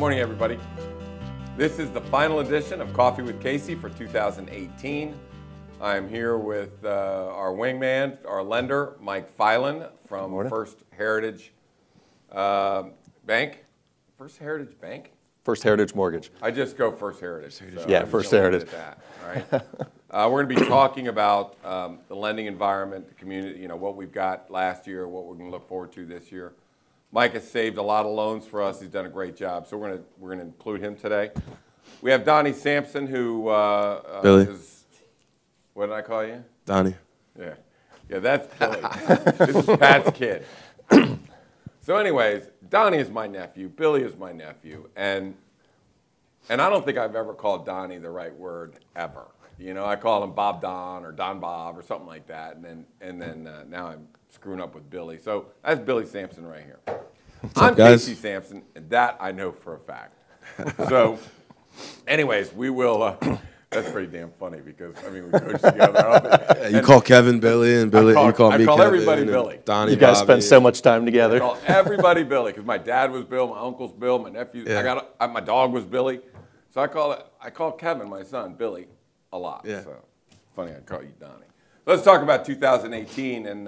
Morning, everybody. This is the final edition of Coffee with Casey for 2018. I am here with our wingman, our lender, Mike Filan from First Heritage Bank. First Heritage Bank? First Heritage Mortgage. I just go First Heritage. So yeah, First Heritage. That, right? We're going to be talking about the lending environment, the community, you know, what we've got last year, what we're going to look forward to this year. Mike has saved a lot of loans for us. He's done a great job, so we're going to include him today. We have Donnie Sampson, who Billy. is, what did I call you? Donnie. Yeah, that's Billy. This is Pat's kid. So anyways, Donnie is my nephew. Billy is my nephew. And I don't think I've ever called Donnie the right word ever. You know, I call him Bob Don or Don Bob or something like that. And then now I'm screwing up with Billy. So that's Billy Sampson right here. I'm Casey Samson, and that I know for a fact. So anyways, we will... That's pretty damn funny because, I mean, we coach together. You call Kevin Billy, and Billy, you call me Kevin. I call everybody Billy. Donnie, you guys Bobby. spend so much time together. I call everybody Billy because my dad was Bill, my uncle's Bill, my nephew. Yeah. My dog was Billy. So I call Kevin, my son, Billy a lot. Yeah. So funny I call you Donnie. Let's talk about 2018 and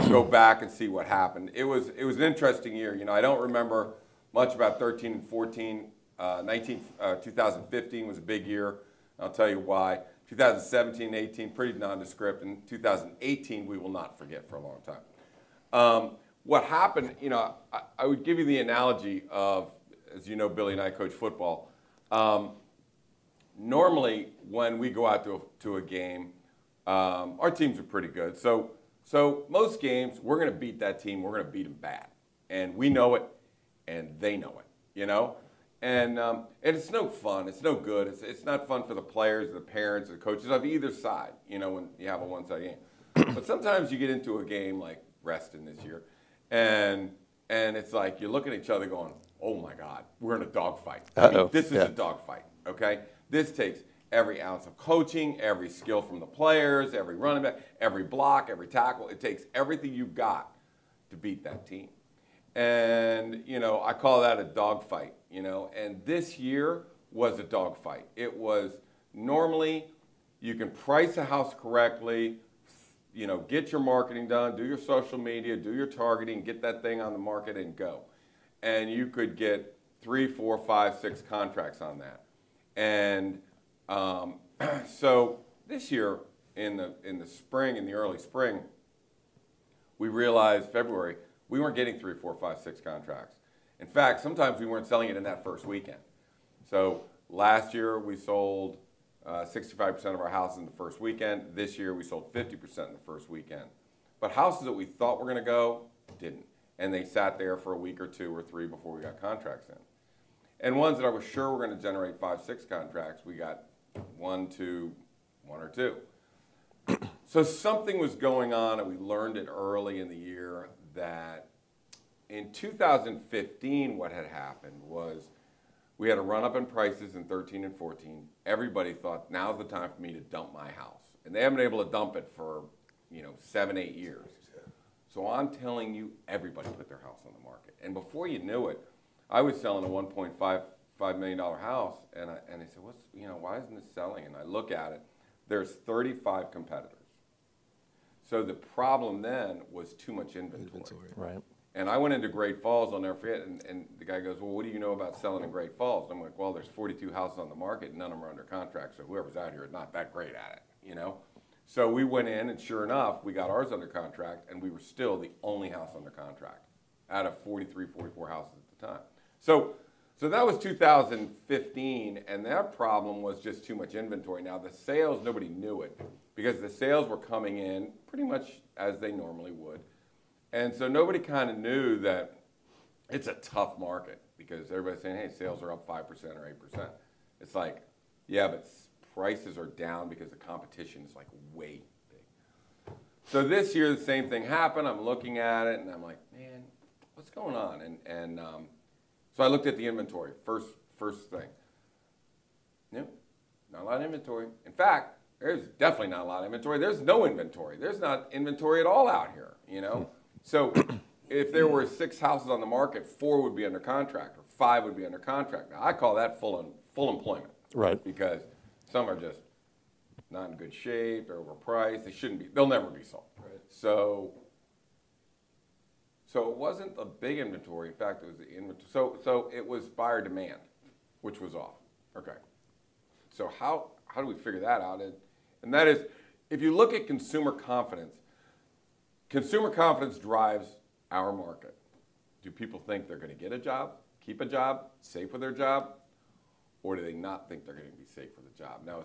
go back and see what happened. It was an interesting year. You know, I don't remember much about 13 and 14. 2015 was a big year. I'll tell you why. 2017, 18, pretty nondescript. And 2018, we will not forget for a long time. What happened, you know, I would give you the analogy of, as you know, Billy and I coach football. Normally, when we go out to a game, our teams are pretty good. So most games, we're going to beat that team. We're going to beat them bad. And we know it, and they know it, you know? And it's no fun. It's no good. It's not fun for the players, the parents, the coaches of either side, you know, when you have a one-side game. But sometimes you get into a game like Reston this year, and it's like you look at each other going, oh, my God, we're in a dogfight. I mean, this is a dogfight, okay? This takes every ounce of coaching, every skill from the players, every running back, every block, every tackle. It takes everything you've got to beat that team. And, you know, I call that a dogfight, you know. And this year was a dogfight. It was normally you can price a house correctly, you know, get your marketing done, do your social media, do your targeting, get that thing on the market and go. And you could get 3, 4, 5, 6 contracts on that. And so this year in the spring, in the early spring, we realized February, we weren't getting 3, 4, 5, 6 contracts. In fact, sometimes we weren't selling it in that first weekend. So last year we sold 65% of our houses in the first weekend. This year we sold 50% in the first weekend. But houses that we thought were going to go didn't. And they sat there for a week or 2 or 3 before we got contracts in. And ones that I was sure were going to generate 5, 6 contracts, we got 1, 2, 1 or 2. So something was going on, and we learned it early in the year that in 2015 what had happened was we had a run-up in prices in 13 and 14. Everybody thought, now's the time for me to dump my house. And they haven't been able to dump it for, you know, 7, 8 years. So I'm telling you, everybody put their house on the market. And before you knew it, I was selling a $1.5 million house, and I said, why isn't this selling? And I look at it, there's 35 competitors. So the problem then was too much inventory. Right. And I went into Great Falls, I'll never forget, and the guy goes, well, what do you know about selling in Great Falls? I'm like, well, there's 42 houses on the market, and none of them are under contract, so whoever's out here is not that great at it, you know? So we went in, and sure enough, we got ours under contract, and we were still the only house under contract out of 43, 44 houses at the time. So that was 2015, and that problem was just too much inventory. Now, the sales, nobody knew it because the sales were coming in pretty much as they normally would. And so nobody kind of knew that it's a tough market because everybody's saying, hey, sales are up 5% or 8%. It's like, yeah, but prices are down because the competition is like way big. So this year, the same thing happened. I'm looking at it, and I'm like, man, what's going on? And so I looked at the inventory, first thing. Nope, not a lot of inventory. In fact, there's definitely not a lot of inventory. There's no inventory. There's not inventory at all out here, you know? So if there were 6 houses on the market, 4 would be under contract, or 5 would be under contract. Now, I call that full employment. Right. Because some are just not in good shape, they're overpriced, they shouldn't be, they'll never be sold. Right. So it wasn't a big inventory. In fact, it was the inventory. So it was buyer demand, which was off. Okay. So how do we figure that out? And that is, if you look at consumer confidence drives our market. Do people think they're going to get a job, keep a job, safe with their job, or do they not think they're going to be safe with a job? Now,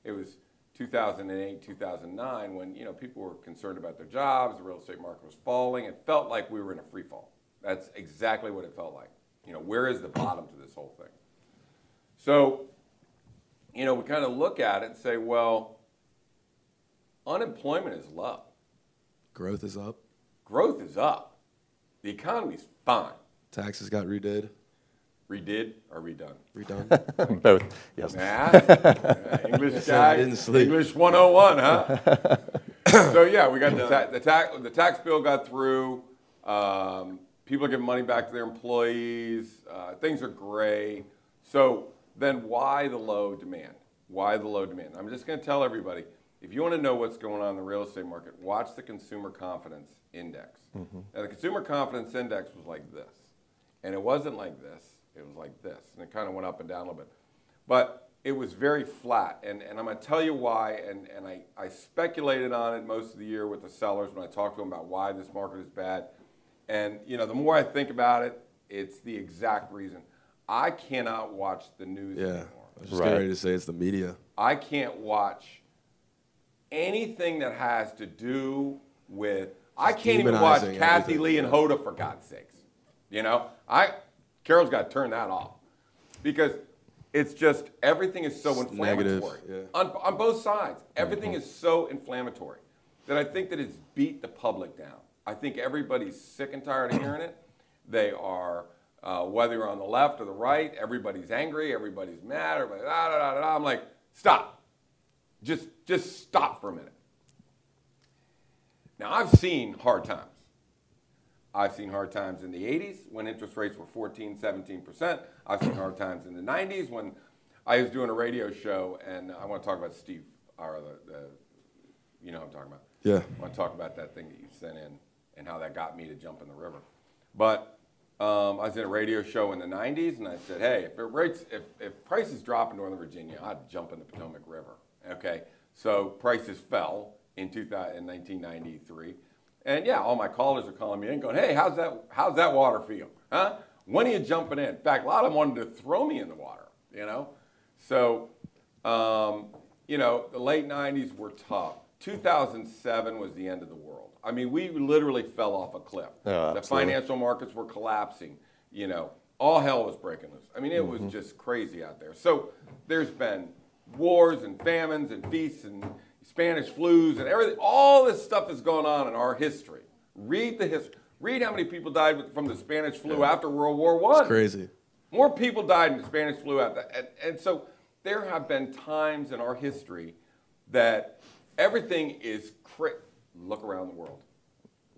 it was 2008, 2009 when people were concerned about their jobs, the real estate market was falling. It felt like we were in a free fall. That's exactly what it felt like. Where is the bottom to this whole thing? So, we kind of look at it and say, well, unemployment is low. Growth is up. Growth is up. The economy's fine. Taxes got redid. Redid or redone? Redone. Both, yes. Math, English guy, I didn't sleep. English 101, huh? So yeah, we got the tax bill got through. People are giving money back to their employees. Things are great. So then why the low demand? Why the low demand? I'm just going to tell everybody, if you want to know what's going on in the real estate market, watch the Consumer Confidence Index. Mm-hmm. Now, the Consumer Confidence Index was like this. And it wasn't like this. It was like this. And it kind of went up and down a little bit. But it was very flat. And I'm going to tell you why. And I speculated on it most of the year with the sellers when I talked to them about why this market is bad. And, the more I think about it, it's the exact reason. I cannot watch the news anymore. I was just getting ready to say it's the media. I can't watch anything that has to do with, I can't even watch Kathy Lee and Hoda, for God's sakes. Carol's got to turn that off because it's just, everything is so inflammatory. Yeah. On both sides. Everything is so inflammatory that I think that it's beat the public down. I think everybody's sick and tired of hearing it. They are, whether you're on the left or the right, everybody's angry, everybody's mad, everybody's da-da-da-da-da. I'm like, stop. Just stop for a minute. Now, I've seen hard times. I've seen hard times in the 80s when interest rates were 14, 17%. I've seen hard times in the 90s when I was doing a radio show, and I want to talk about Steve, or you know what I'm talking about. Yeah. I want to talk about that thing that you sent in and how that got me to jump in the river. But I was in a radio show in the 90s, and I said, hey, if prices drop in Northern Virginia, I'd jump in the Potomac River. Okay, so prices fell in 1993. And yeah, all my callers are calling me in going, hey, how's that water feel? Huh? When are you jumping in? In fact, a lot of them wanted to throw me in the water, So, the late 90s were tough. 2007 was the end of the world. I mean, we literally fell off a cliff. Oh, the financial markets were collapsing. All hell was breaking loose. I mean, it was just crazy out there. So there's been wars and famines and feasts and Spanish flus and everything. All this stuff is going on in our history. Read the history. Read how many people died from the Spanish flu after World War I. It's crazy. More people died in the Spanish flu after that. And so there have been times in our history that everything is look around the world.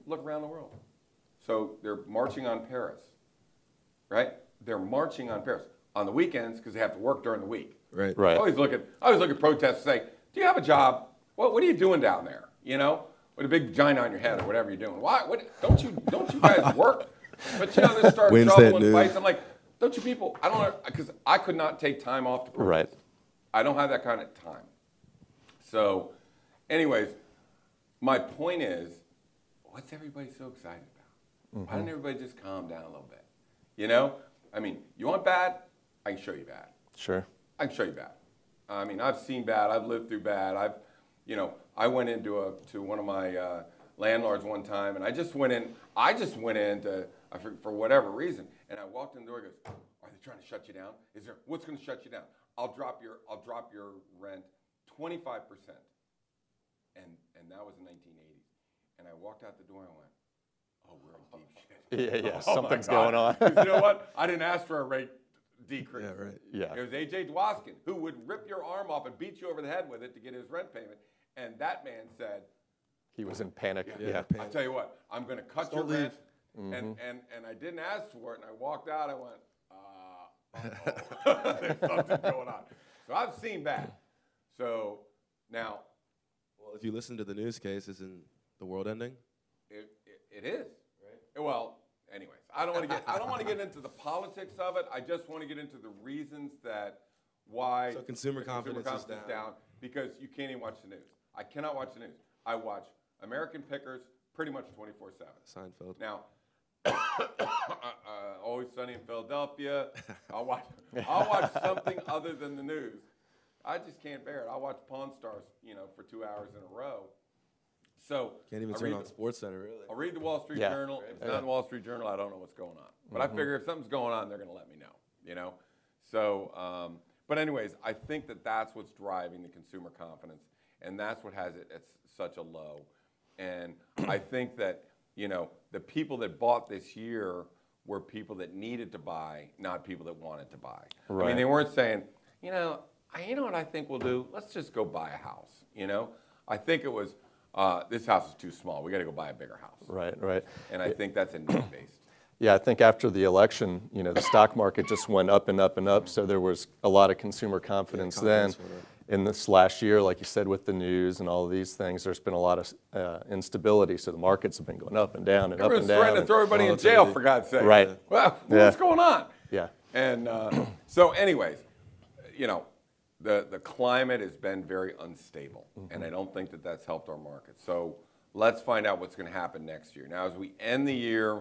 Look around the world. So they're marching on Paris, right? They're marching on Paris on the weekends because they have to work during the week. Right. Right. I always look at protests and say, do you have a job? What are you doing down there? With a big vagina on your head or whatever you're doing. Why? Don't you guys work? But they start trouble and fights. I'm like, don't you people? I don't know, because I could not take time off to protest. Right. I don't have that kind of time. So, anyways, my point is, what's everybody so excited about? Why doesn't everybody just calm down a little bit? I mean, you want bad? I can show you bad. Sure. I can show you bad. I mean, I've seen bad. I've lived through bad. I went into to one of my landlords one time, and I just went in to, for whatever reason, and I walked in the door. He goes, "Are they trying to shut you down? What's going to shut you down? I'll drop your rent 25%." And that was in 1980. And I walked out the door and I went, "Oh, we're in deep shit." Yeah. Something's going on. You know what? I didn't ask for a rate decrease. Yeah, right. Yeah. It was A.J. Dwoskin who would rip your arm off and beat you over the head with it to get his rent payment. And that man said, He was in panic. Yeah. I tell you what, I'm going to cut your rent. And I didn't ask for it. And I walked out. I went, there's something going on. So I've seen that. So now, well, if you listen to the news case, isn't the world ending? It is. Right. Well, anyways, I don't want to get into the politics of it. I just want to get into the reasons that why so consumer confidence is down because you can't even watch the news. I cannot watch the news. I watch American Pickers pretty much 24/7. Seinfeld. Now, Always Sunny in Philadelphia. I'll watch something other than the news. I just can't bear it. I'll watch Pawn Stars, for 2 hours in a row. So can't even turn on SportsCenter, really. I'll read the Wall Street Journal. If it's not in the Wall Street Journal, I don't know what's going on. But I figure if something's going on, they're going to let me know. So, but anyways, I think that that's what's driving the consumer confidence, and that's what has it at such a low. And I think that the people that bought this year were people that needed to buy, not people that wanted to buy. Right. I mean, they weren't saying, you know what I think we'll do? Let's just go buy a house. I think it was. This house is too small. We got to go buy a bigger house. Right. And I think that's a need-based. Yeah, I think after the election, the stock market just went up and up and up. So there was a lot of consumer confidence then. In this last year, like you said, with the news and all of these things, there's been a lot of instability. So the markets have been going up and down and up and down. Everyone's trying to throw everybody in jail, for God's sake. Right. Well, what's going on? Yeah. And so, anyways, the climate has been very unstable, and I don't think that that's helped our market. So let's find out what's going to happen next year. Now, as we end the year,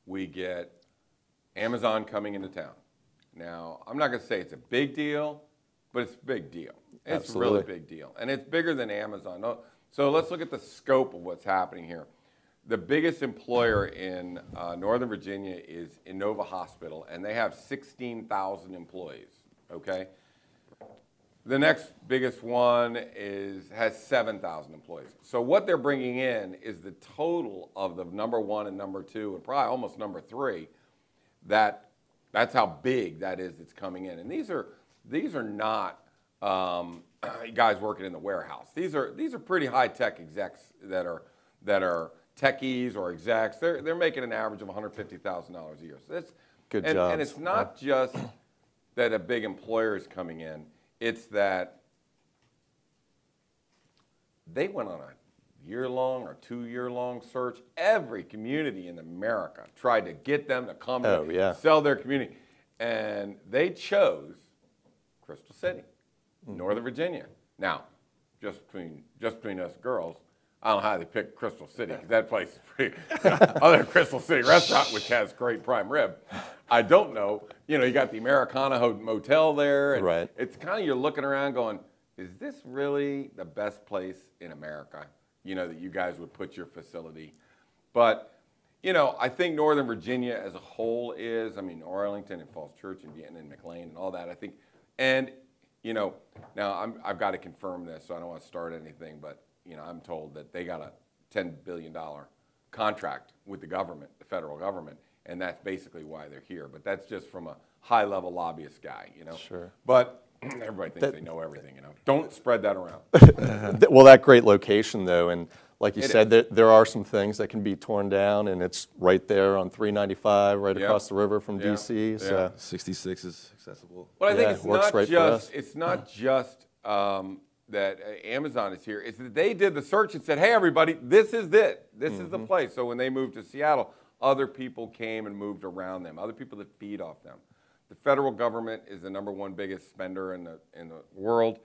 we get Amazon coming into town. Now, I'm not going to say it's a big deal, but it's a big deal. It's Absolutely. a really big deal, and it's bigger than Amazon. So let's look at the scope of what's happening here. The biggest employer in Northern Virginia is Inova Hospital, and they have 16,000 employees. Okay. The next biggest one has 7,000 employees. So what they're bringing in is the total of the number one and number two, and probably almost number three. That's how big that is that's coming in. And these are not guys working in the warehouse. These are pretty high tech execs that are techies or execs. They're making an average of $150,000 a year. So that's good job. And it's not just that a big employer is coming in. It's that they went on a year-long or 2-year-long search. Every community in America tried to get them to come sell their community. And they chose Crystal City, Northern Virginia. Now, just between us girls, I don't know how they picked Crystal City, because that place is pretty, other than Crystal City Restaurant, which has great prime rib. I don't know. You got the Americana Motel there. And right. It's kind of, you're looking around going, is this really the best place in America, that you guys would put your facility? But, I think Northern Virginia as a whole is, Arlington and Falls Church and Vienna and McLean and all that, I think. And, now I've got to confirm this, so I don't want to start anything, but, I'm told that they got a $10 billion contract with the government, the federal government, and that's basically why they're here. But that's just from a high-level lobbyist guy, Sure. But everybody thinks they know everything, Don't spread that around. Well, that great location, though, and like you said, there are some things that can be torn down, and it's right there on 395, right across the river from D.C. So 66 is accessible. Well, I think it's not just that Amazon is here. It's that they did the search and said, hey, everybody, this is it. This is the place. So when they moved to Seattle, other people came and moved around them, other people that feed off them. The federal government is the number one biggest spender in the world,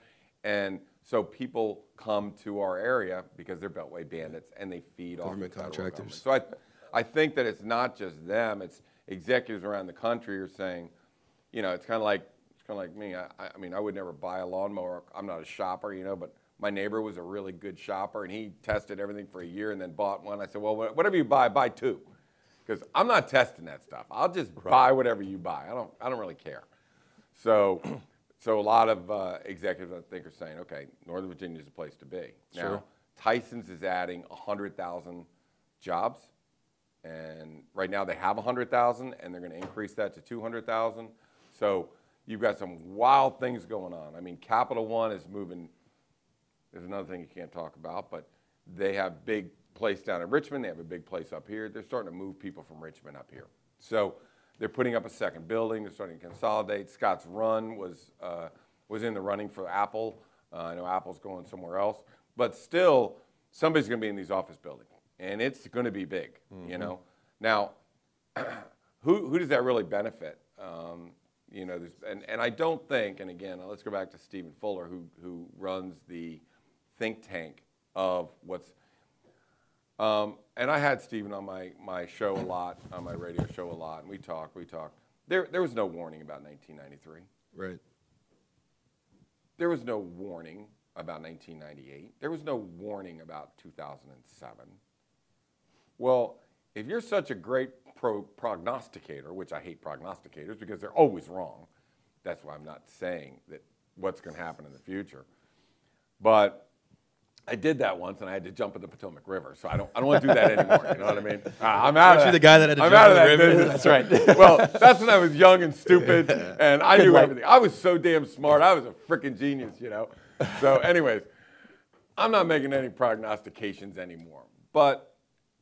and so people come to our area because they're Beltway bandits, and they feed off the federal contractors. Government. So I think that it's not just them; it's executives around the country are saying, it's kind of like me. I would never buy a lawnmower. I'm not a shopper, but my neighbor was a really good shopper, and he tested everything for a year and then bought one. I said, well, whatever you buy two. Because I'm not testing that stuff. I'll just buy whatever you buy. I don't really care. So a lot of executives, I think, are saying, okay, Northern Virginia is the place to be. Sure. Now, Tyson's is adding 100,000 jobs. And right now they have 100,000, and they're going to increase that to 200,000. So you've got some wild things going on. Capital One is moving. There's another thing you can't talk about, but they have big place down in Richmond. They have a big place up here. They're starting to move people from Richmond up here. So They're putting up a second building. They're starting to consolidate. Scott's Run was in the running for Apple. I know Apple's going somewhere else, but still, somebody's going to be in these office buildings, and it's going to be big. You know, now, who does that really benefit? You know, and I don't think, and again, let's go back to Stephen Fuller, who runs the think tank of what's. And I had Stephen on my show a lot, on my radio show a lot, and we talked. There was no warning about 1993. Right. There was no warning about 1998. There was no warning about 2007. Well, if you're such a great prognosticator, which I hate prognosticators because they're always wrong, that's why I'm not saying that what's going to happen in the future. But I did that once, and I had to jump in the Potomac River, so I don't want to do that anymore. You know what I mean? I'm out of the guy that had to I'm jump out in of the that river? business. That's right. Well, that's when I was young and stupid, and I knew everything. I was so damn smart. I was a freaking genius, you know. So, anyways, I'm not making any prognostications anymore. But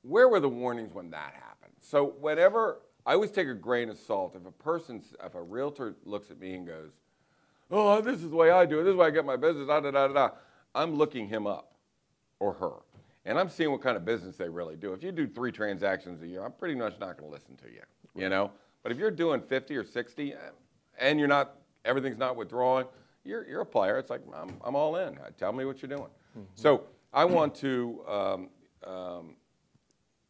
where were the warnings when that happened? So, whenever I always take a grain of salt. If a realtor looks at me and goes, "Oh, this is the way I do it. This is the way I get my business." Da da da da da. I'm looking him up. Or her. And I'm seeing what kind of business they really do. If you do 3 transactions a year, I'm pretty much not going to listen to you, you know? But if you're doing 50 or 60 and you're not, everything's not withdrawing, you're a player. It's like, I'm all in. Tell me what you're doing. So I want to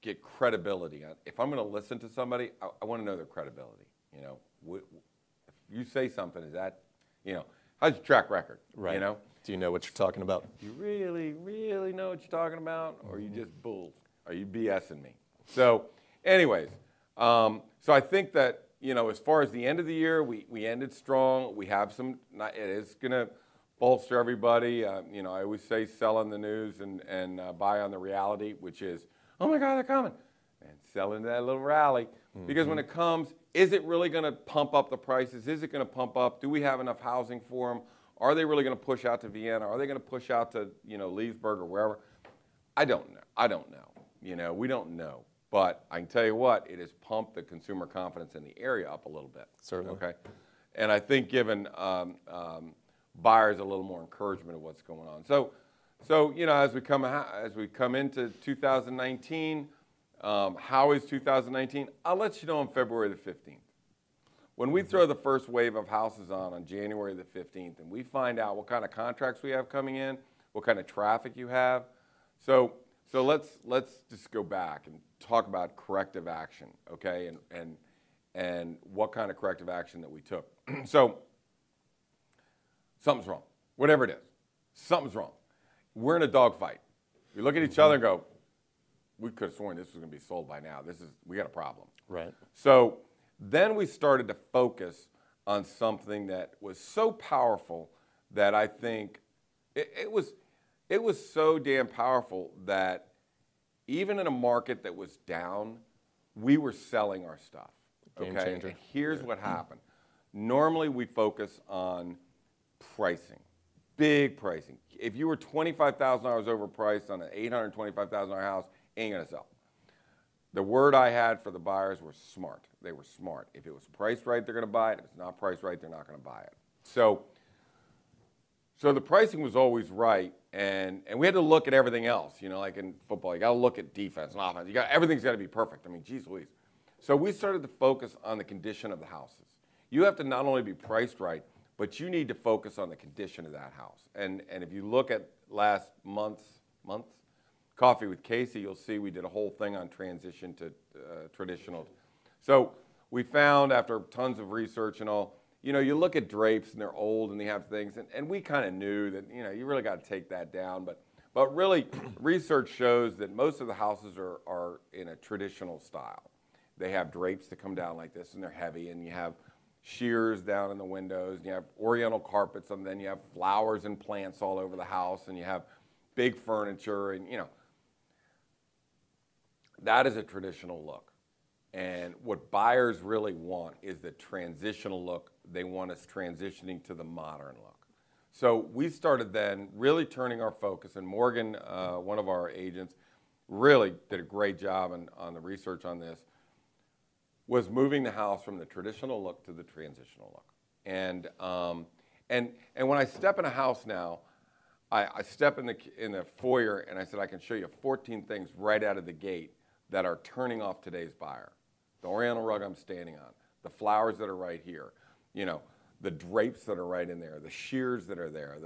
get credibility. If I'm going to listen to somebody, I want to know their credibility. You know, if you say something, is that, you know, how's your track record? Right. You know? Do you know what you're talking about? Do you really, really know what you're talking about? Or are you just bulls? Are you BSing me? So anyways, so I think that, you know, as far as the end of the year, we ended strong. We have some, it is going to bolster everybody. You know, I always say sell on the news and buy on the reality, which is, oh my God, they're coming. And sell into that little rally. Because when it comes, is it really going to pump up the prices? Is it going to pump up? Do we have enough housing for them? Are they really going to push out to Vienna? Are they going to push out to, you know, Leesburg or wherever? I don't know. You know, we don't know. But I can tell you what, it has pumped the consumer confidence in the area up a little bit. Certainly. Okay. And I think given buyers a little more encouragement of what's going on. So you know, as we come into 2019, how is 2019? I'll let you know on February the 15th. When we throw the first wave of houses on January the 15th, and we find out what kind of contracts we have coming in, what kind of traffic you have, so let's just go back and talk about corrective action, okay, and what kind of corrective action that we took. So something's wrong, whatever it is, something's wrong. We're in a dogfight. We look at each other and go, we could have sworn this was going to be sold by now. We got a problem. Right. So then we started to focus on something that was so powerful that I think it was so damn powerful that even in a market that was down, we were selling our stuff. Game Okay, changer. and here's what happened. Normally we focus on pricing, big pricing. If you were $25,000 overpriced on an $825,000 house, ain't gonna sell. The word I had for the buyers were smart. They were smart. If it was priced right, they're going to buy it. If it's not priced right, they're not going to buy it. So the pricing was always right, and we had to look at everything else. You know, like in football, you got to look at defense and offense. Everything's got to be perfect. I mean, geez Louise. So we started to focus on the condition of the houses. You have to not only be priced right, but you need to focus on the condition of that house. And if you look at last month's Coffee with Casey, you'll see we did a whole thing on transition to traditional. So we found after tons of research and all, you know, you look at drapes and they're old and they have things, and we kind of knew that, you know, you really got to take that down. But really, research shows that most of the houses are in a traditional style. They have drapes that come down like this and they're heavy, and you have shears down in the windows, and you have oriental carpets, and then you have flowers and plants all over the house, and you have big furniture, and, you know, that is a traditional look. And what buyers really want is the transitional look. They want us transitioning to the modern look. So we started then really turning our focus, and Morgan, one of our agents, really did a great job on the research on this. was moving the house from the traditional look to the transitional look. And when I step in a house now, I step in the foyer and I said, I can show you 14 things right out of the gate that are turning off today's buyer. The Oriental rug I'm standing on, the flowers that are right here, you know, the drapes that are right in there, the shears that are there,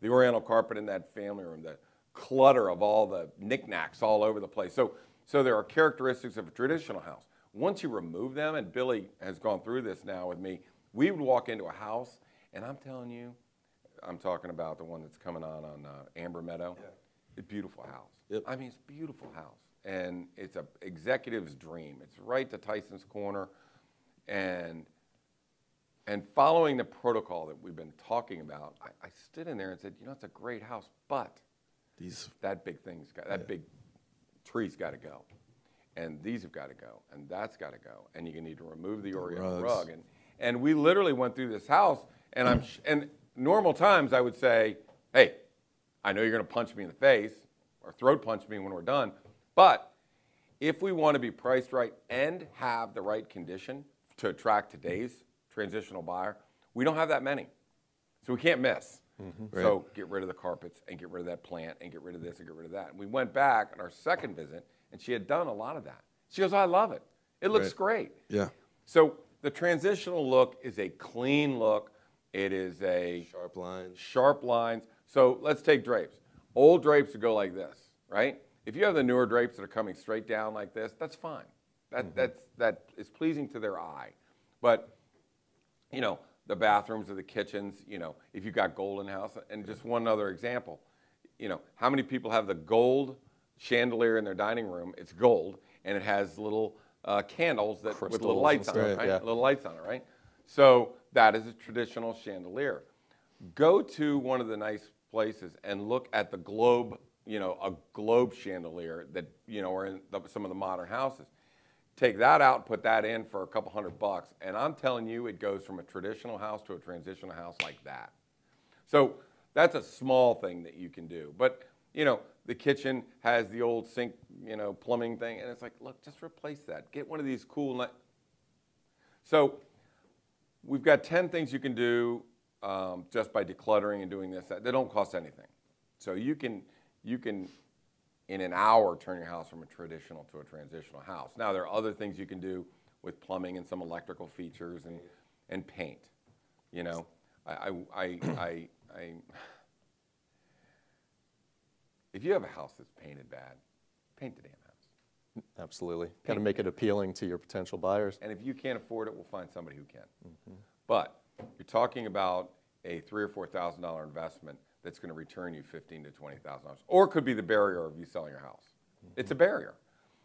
the Oriental carpet in that family room, the clutter of all the knickknacks all over the place. So there are characteristics of a traditional house. Once you remove them, and Billy has gone through this now with me, we would walk into a house, and I'm telling you, I'm talking about the one that's coming on Amber Meadow. Yeah. It's a beautiful house. Yep. I mean, it's a beautiful house. And it's an executive's dream. It's right to Tyson's Corner. And following the protocol that we've been talking about, I stood in there and said, you know, it's a great house, but that big tree's got to go. And these have got to go. And that's got to go. And you need to remove the Oriental rug. And we literally went through this house, and and normal times I would say, hey, I know you're going to punch me in the face or throat punch me when we're done, but if we want to be priced right and have the right condition to attract today's transitional buyer, we don't have that many. So we can't miss. Right. So get rid of the carpets and get rid of that plant and get rid of this and get rid of that. And we went back on our second visit, and she had done a lot of that. She goes, I love it. It looks great. Yeah. So the transitional look is a clean look. It is a sharp lines. So let's take drapes. Old drapes would go like this, right? If you have the newer drapes that are coming straight down like this, that's fine. That is pleasing to their eye. But, you know, the bathrooms or the kitchens, you know, if you've got gold in the house, and just one other example, you know, how many people have the gold chandelier in their dining room? It's gold, and it has little candles with little lights on it, right? Yeah. Little lights on it, right? So that is a traditional chandelier. Go to one of the nice places and look at the globe, you know, a globe chandelier that, you know, are in some of the modern houses. Take that out and put that in for a couple $100, and I'm telling you, it goes from a traditional house to a transitional house like that. So that's a small thing that you can do. But, you know, the kitchen has the old sink, you know, plumbing thing, and it's like, look, just replace that. Get one of these cool. So we've got 10 things you can do just by decluttering and doing this. They don't cost anything. So you can, in an hour, turn your house from a traditional to a transitional house. Now, there are other things you can do with plumbing and some electrical features and paint. You know, if you have a house that's painted bad, paint the damn house. Absolutely. Got to make it appealing to your potential buyers. And if you can't afford it, we'll find somebody who can. But you're talking about a $3,000 or $4,000 investment that's going to return you $15,000 to $20,000, or it could be the barrier of you selling your house. It's a barrier,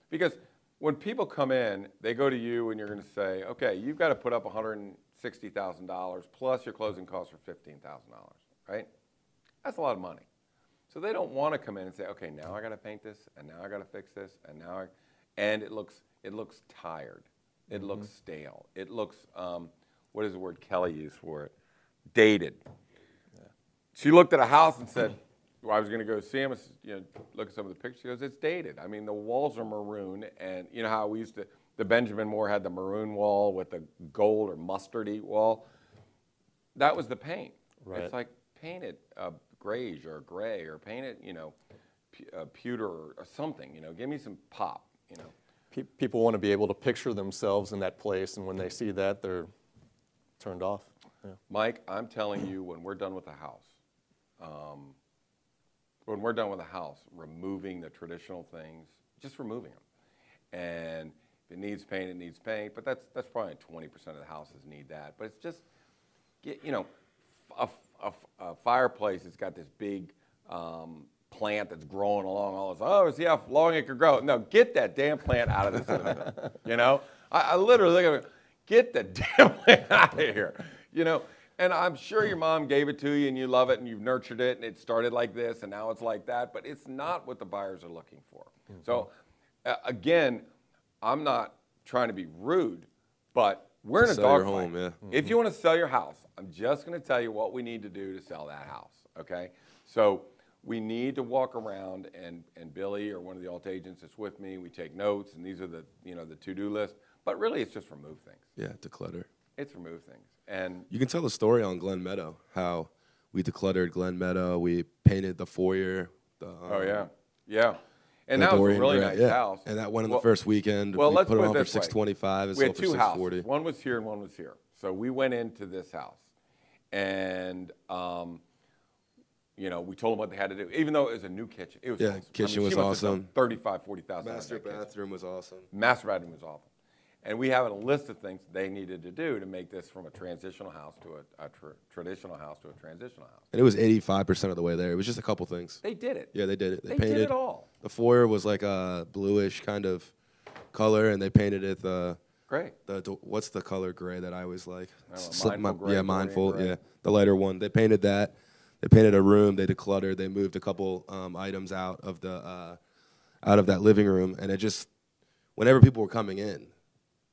because when people come in, they go to you and you're going to say, okay, you've got to put up $160,000 plus your closing costs are $15,000, right? That's a lot of money. So they don't want to come in and say, okay, now I got to paint this, and now I got to fix this, and it looks tired, it looks stale, it looks what is the word Kelly used for it? Dated. Yeah. She looked at a house and said, well, I was going to go see him, you know, look at some of the pictures. She goes, it's dated. I mean, the walls are maroon, and you know how we used to, the Benjamin Moore had the maroon wall with the gold or mustardy wall. That was the paint. Right. It's like, paint it grayish or gray, or paint it, you know, pewter or something, you know, give me some pop, you know. People want to be able to picture themselves in that place, and when they see that, they're turned off. Yeah. Mike, I'm telling you, when we're done with the house, removing the traditional things, just removing them. And if it needs paint, it needs paint, but that's probably 20% of the houses need that. But it's just, you know, a fireplace has got this big plant that's growing along all this. Oh, see how long it could grow. No, get that damn plant out of this. You know, I literally look at it, get the damn plant out of here. You know, and I'm sure your mom gave it to you and you love it and you've nurtured it and it started like this and now it's like that, but it's not what the buyers are looking for. So again, I'm not trying to be rude, but we're in a dogfight. Yeah. If you want to sell your house, I'm just going to tell you what we need to do to sell that house, okay? So we need to walk around, and Billy or one of the alt agents is with me. We take notes, and these are the the to-do list. But really, it's just remove things. Yeah, declutter. It's remove things, and You can tell the story on Glen Meadow, how we decluttered Glen Meadow. We painted the foyer. oh yeah, and that was a Dorian really Gray, nice yeah. house. And that went in the first weekend. Well, we let's put it put it on for this way. $625 and We had sold for two $640. houses. One was here and one was here. So we went into this house, and we told them what they had to do. Even though it was a new kitchen, it was awesome. Kitchen was she must have awesome. done $40,000. Master bathroom was awesome. Master bathroom was awesome. And we have a list of things they needed to do to make this from a transitional house to a traditional house to a transitional house. And it was 85% of the way there. It was just a couple things. They did it. Yeah, they did it. They painted did it all. The foyer was like a bluish kind of color, and they painted it Great. what's the color gray that I always like? Mindful gray, mindful. gray. Yeah, the lighter one. They painted that. They painted a room. They decluttered. They moved a couple items out of that living room, and it just, whenever people were coming in,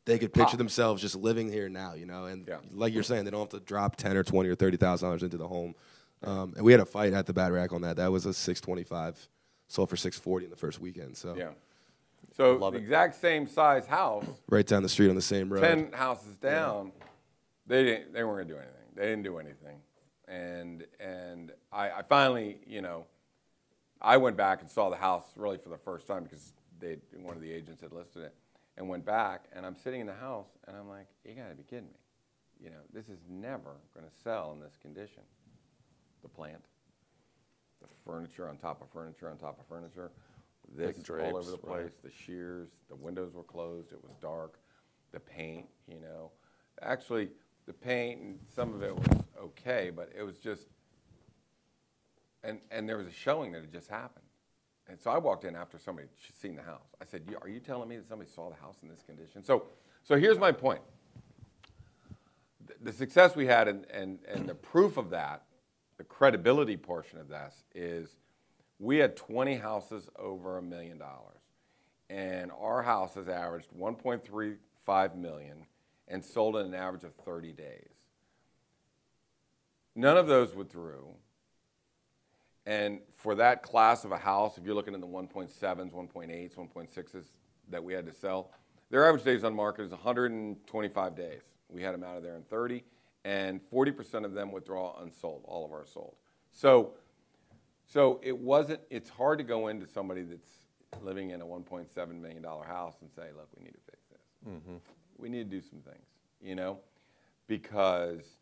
they could picture themselves just living here now, And like you're saying, they don't have to drop $10 or $20 or $30,000 into the home. And we had a fight at the Bad Rack on that. That was a $625, sold for $640 in the first weekend. So yeah. So the exact same size house, right down the street on the same road. 10 houses down, they weren't gonna do anything. They didn't do anything, and I finally, I went back and saw the house really for the first time because one of the agents had listed it, and went back, and I'm sitting in the house, and I'm like, you gotta be kidding me, this is never gonna sell in this condition. The plant, the furniture on top of furniture on top of furniture. This all over the place, right. The shears, the windows were closed, it was dark, the paint, Actually, the paint and some of it was okay, but it was just, and there was a showing that had just happened. And so I walked in after somebody had seen the house. I said, are you telling me that somebody saw the house in this condition? So here's my point. The success we had and the proof of that, the credibility portion of this is, we had 20 houses over $1 million, and our house has averaged $1.35 million and sold in an average of 30 days. None of those withdrew, and for that class of a house, if you're looking in the 1.7s, 1.8s, 1.6s that we had to sell, their average days on market is 125 days. We had them out of there in 30, and 40% of them withdraw unsold. All of ours sold. So it's hard to go into somebody that's living in a $1.7 million house and say, look, we need to fix this. Mm-hmm. We need to do some things, because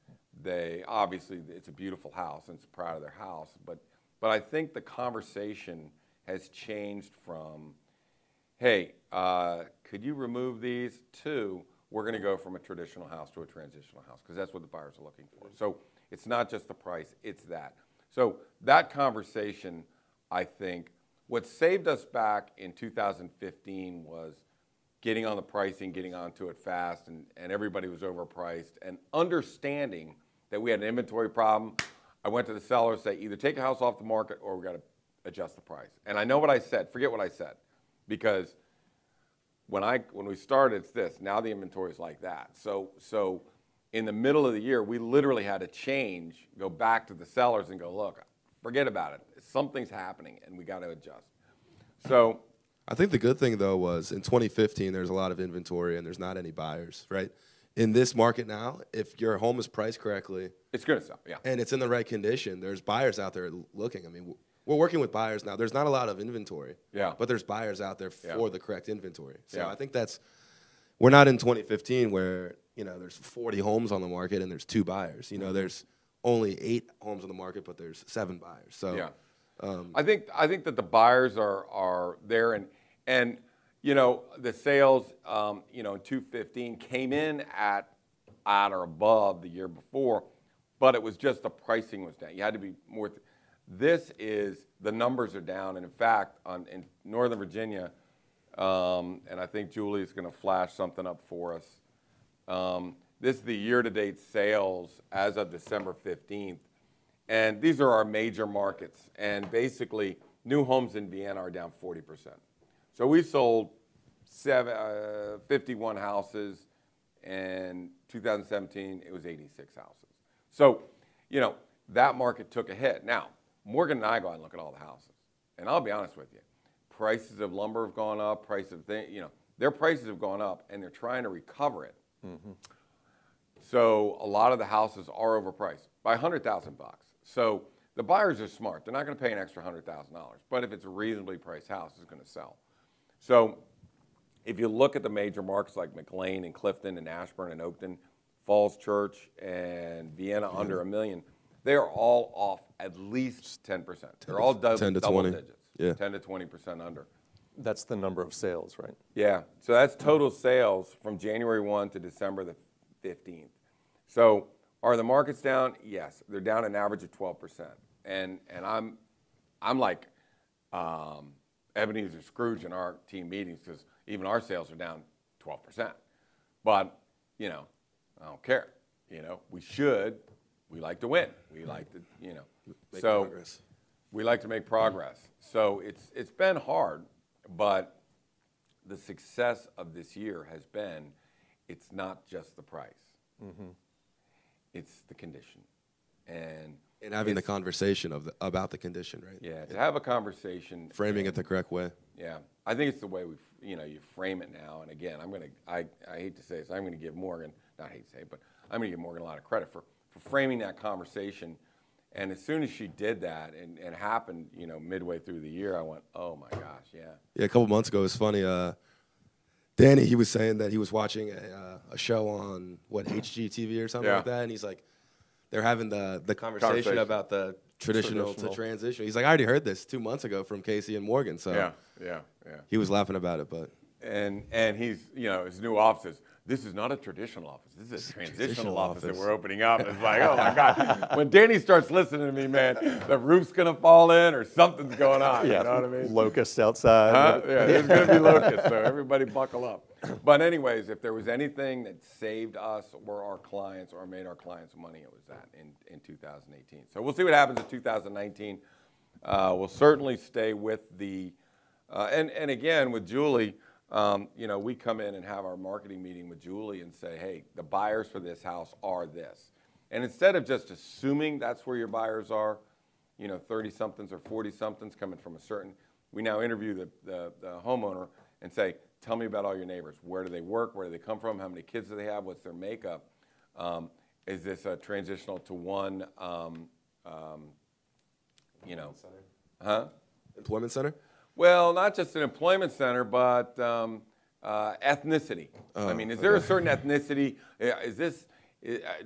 obviously it's a beautiful house and it's proud of their house. But I think the conversation has changed from, hey, could you remove these, to we're going to go from a traditional house to a transitional house, because that's what the buyers are looking for. So it's not just the price, it's that. So that conversation, I think, what saved us back in 2015 was getting on the pricing, getting onto it fast, and everybody was overpriced, and understanding that we had an inventory problem. I went to the seller and said, either take a house off the market or we got to adjust the price. And I know what I said. Forget what I said, because when we started, it's this. Now the inventory is like that. So in the middle of the year, we literally had to go back to the sellers and go, look, forget about it. Something's happening, and we got to adjust. So I think the good thing, though, was in 2015, there's a lot of inventory, and there's not any buyers, right? In this market now, if your home is priced correctly, it's going to sell, yeah. And it's in the right condition, there's buyers out there looking. I mean, we're working with buyers now. There's not a lot of inventory, yeah, but there's buyers out there for the correct inventory. So yeah. I think we're not in 2015 where, there's 40 homes on the market and there's 2 buyers. There's only 8 homes on the market, but there's 7 buyers. So yeah. I think that the buyers are there, and the sales in 2015 came in at or above the year before, but it was just the pricing was down. You had to be more. The numbers are down, and in fact, in Northern Virginia, and I think Julie's going to flash something up for us. This is the year-to-date sales as of December 15th. And these are our major markets. And basically, new homes in Vienna are down 40%. So we sold 51 houses. In 2017, it was 86 houses. So, that market took a hit. Now, Morgan and I go out and look at all the houses. And I'll be honest with you, prices of lumber have gone up, their prices have gone up, and they're trying to recover it. So a lot of the houses are overpriced by $100,000. So the buyers are smart. They're not going to pay an extra $100,000. But if it's a reasonably priced house, it's going to sell. So if you look at the major markets like McLean and Clifton and Ashburn and Oakton, Falls Church and Vienna under $1 million, they are all off at least 10%. They're all 10 to double 20. digits. Yeah. 10 to 20% under. That's the number of sales, right? Yeah. So that's total sales from January 1 to December the 15th. So are the markets down? Yes. They're down an average of 12%. And I'm like Ebenezer Scrooge in our team meetings because even our sales are down 12%. But, you know, I don't care. You know, we like to win. We like to, you know. Make so progress. we like to make progress. So it's been hard, but the success of this year has been it's not just the price. It's the condition. And having the conversation about the condition, right? Yeah, to have a conversation. Framing it the correct way. Yeah, I think it's the way you frame it now. And again, I hate to say this, I'm gonna give Morgan, not hate to say it, but I'm gonna give Morgan a lot of credit for framing that conversation. And as soon as she did that and it happened, you know, midway through the year, I went, oh my gosh, yeah. Yeah, a couple months ago, it was funny. Danny, he was saying that he was watching a show on, HGTV or something like that, and he's like, they're having the conversation about the traditional to transition. He's like, I already heard this 2 months ago from Casey and Morgan. So yeah. He was laughing about it, but. And he's, you know, his new offices, this is not a traditional office. This is a transitional office that we're opening up. It's like, oh my God. When Danny starts listening to me, man, the roof's going to fall in or something's going on. Yeah, you know what I mean? Locusts outside. Huh? Yeah, there's going to be locusts, so everybody buckle up. But anyways, if there was anything that saved us or our clients or made our clients money, it was that in 2018. So we'll see what happens in 2019. We'll certainly stay with the, and again, with Julie, you know, we come in and have our marketing meeting with Julie and say, hey, the buyers for this house are this. And instead of just assuming that's where your buyers are, you know, 30-somethings or 40-somethings coming from a certain, we now interview the homeowner and say, tell me about all your neighbors. Where do they work? Where do they come from? How many kids do they have? What's their makeup? Is this a transitional to one, you know? Employment center? Well, not just an employment center, but ethnicity. I mean, is there a certain ethnicity?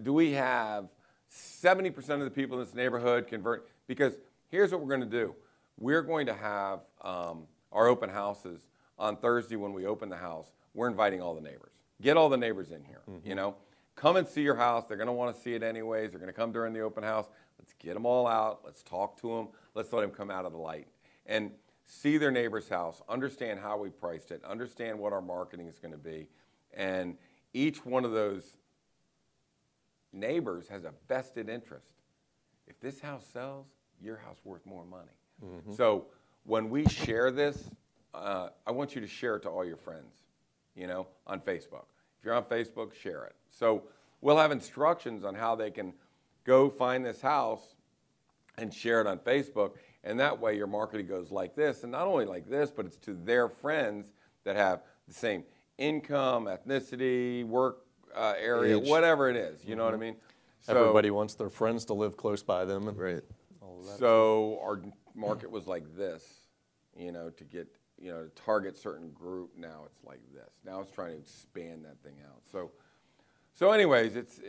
Do we have 70% of the people in this neighborhood convert? Because here's what we're going to do. We're going to have our open houses on Thursday when we open the house. We're inviting all the neighbors. Get all the neighbors in here, you know. Come and see your house. They're going to want to see it anyways. They're going to come during the open house. Let's get them all out. Let's talk to them. Let's let them come out of the light. And see their neighbor's house, understand how we priced it, understand what our marketing is going to be, and each one of those neighbors has a vested interest. If this house sells, your house is worth more money. So when we share this, I want you to share it to all your friends, you know, on Facebook. If you're on Facebook, share it. So we'll have instructions on how they can go find this house and share it on Facebook. And that way your marketing goes like this, and not only like this, but it's to their friends that have the same income, ethnicity, work area, Age. whatever it is. You know what I mean? So, Everybody wants their friends to live close by them. And Right. all of that. So our market was like this, you know, to get, you know, to target certain group. Now it's like this. Now it's trying to expand that thing out. So anyways, it's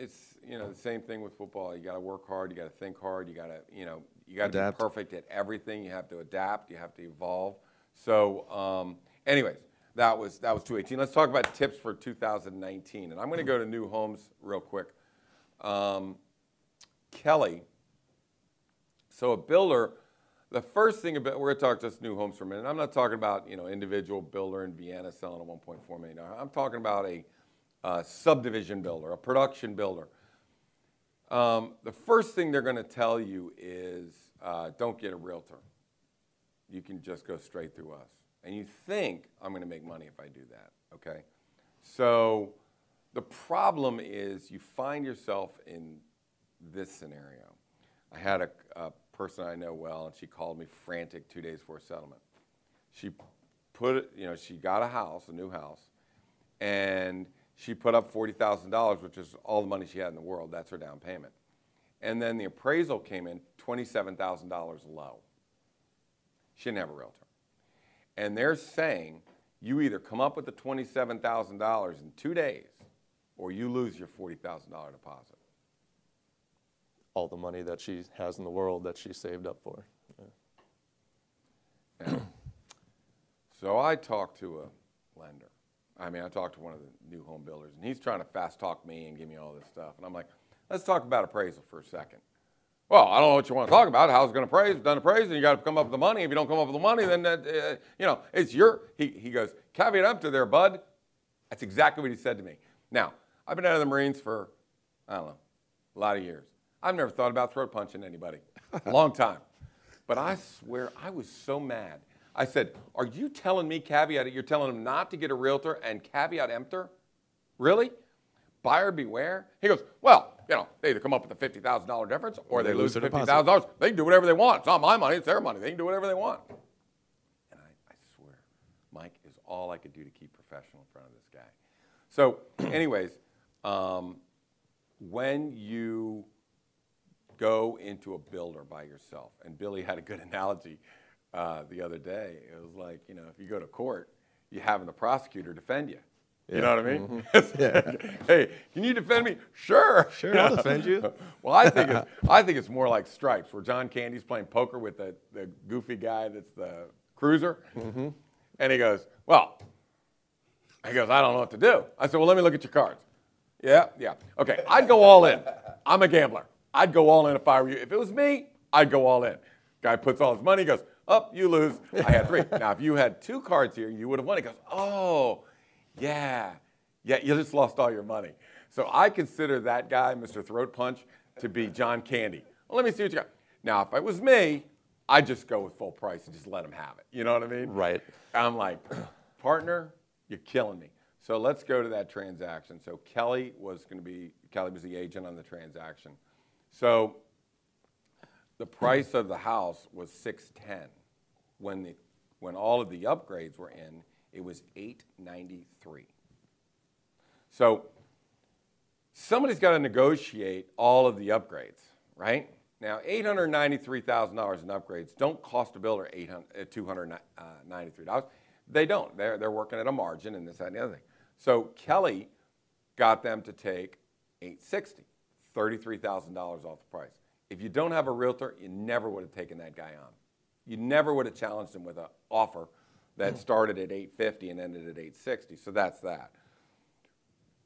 you know, the same thing with football. You got to work hard. You got to think hard. You got to, you know, you got to be perfect at everything. You have to adapt. You have to evolve. So, anyways, that was 2018. Let's talk about tips for 2019. And I'm going to go to new homes real quick. Kelly. So a builder, the first thing about, we're going to talk just new homes for a minute. I'm not talking about, you know, individual builder in Vienna selling a $1.4 million. I'm talking about a subdivision builder, a production builder. The first thing they're going to tell you is don't get a realtor. You can just go straight through us. And you think I'm going to make money if I do that, okay? So the problem is you find yourself in this scenario. I had a person I know well, and she called me frantic 2 days before settlement. She put it, she got a house, a new house, and she put up $40,000, which is all the money she had in the world. That's her down payment. And then the appraisal came in $27,000 low. She didn't have a realtor. And they're saying you either come up with the $27,000 in 2 days or you lose your $40,000 deposit. All the money that she has in the world that she saved up for. Yeah. So I talked to a lender. I talked to one of the new home builders, and he's trying to fast talk me and give me all this stuff. And I'm like, let's talk about appraisal for a second. Well, I don't know what you want to talk about. How's it going to appraise? Done appraisal, and you got to come up with the money. If you don't come up with the money, then it's your. He goes, caveat emptor there, bud. That's exactly what he said to me. Now, I've been out of the Marines for, I don't know, a lot of years. I've never thought about throat punching anybody. A long time. But I swear, I was so mad. I said, are you telling me caveat, you're telling him not to get a realtor and caveat emptor? Really? Buyer beware? He goes, well, they either come up with a $50,000 difference or they lose $50,000. They can do whatever they want. It's not my money, it's their money. They can do whatever they want. And I swear, Mike is all I could do to keep professional in front of this guy. So anyways, when you go into a builder by yourself, and Billy had a good analogy the other day. It was like, if you go to court, you having the prosecutor defend you. You know what I mean? Mm-hmm. Hey, can you defend me? Sure. Sure, I'll defend you. Well, I think it's more like Stripes, where John Candy's playing poker with the goofy guy that's the cruiser. Mm-hmm. And he goes, I don't know what to do. I said, well, let me look at your cards. Yeah. Okay, I'd go all in. I'm a gambler. I'd go all in if I were you. If it was me, I'd go all in. Guy puts all his money, he goes, you lose. I had 3. Now, if you had 2 cards here, you would have won. He goes, yeah, you just lost all your money. So I consider that guy, Mr. Throat Punch, to be John Candy. Well, let me see what you got. Now, if it was me, I'd just go with full price and just let him have it. You know what I mean? Right. I'm like, partner, you're killing me. So let's go to that transaction. So Kelly was the agent on the transaction. So the price of the house was $610. When all of the upgrades were in, it was $893. So somebody's got to negotiate all of the upgrades, right? Now, $893,000 in upgrades don't cost a builder $293. They don't. They're working at a margin and this, that, and the other thing. So Kelly got them to take $860, $33,000 off the price. If you don't have a realtor, you never would have taken that guy on. You never would have challenged him with an offer that started at $850 and ended at $860. So that's that.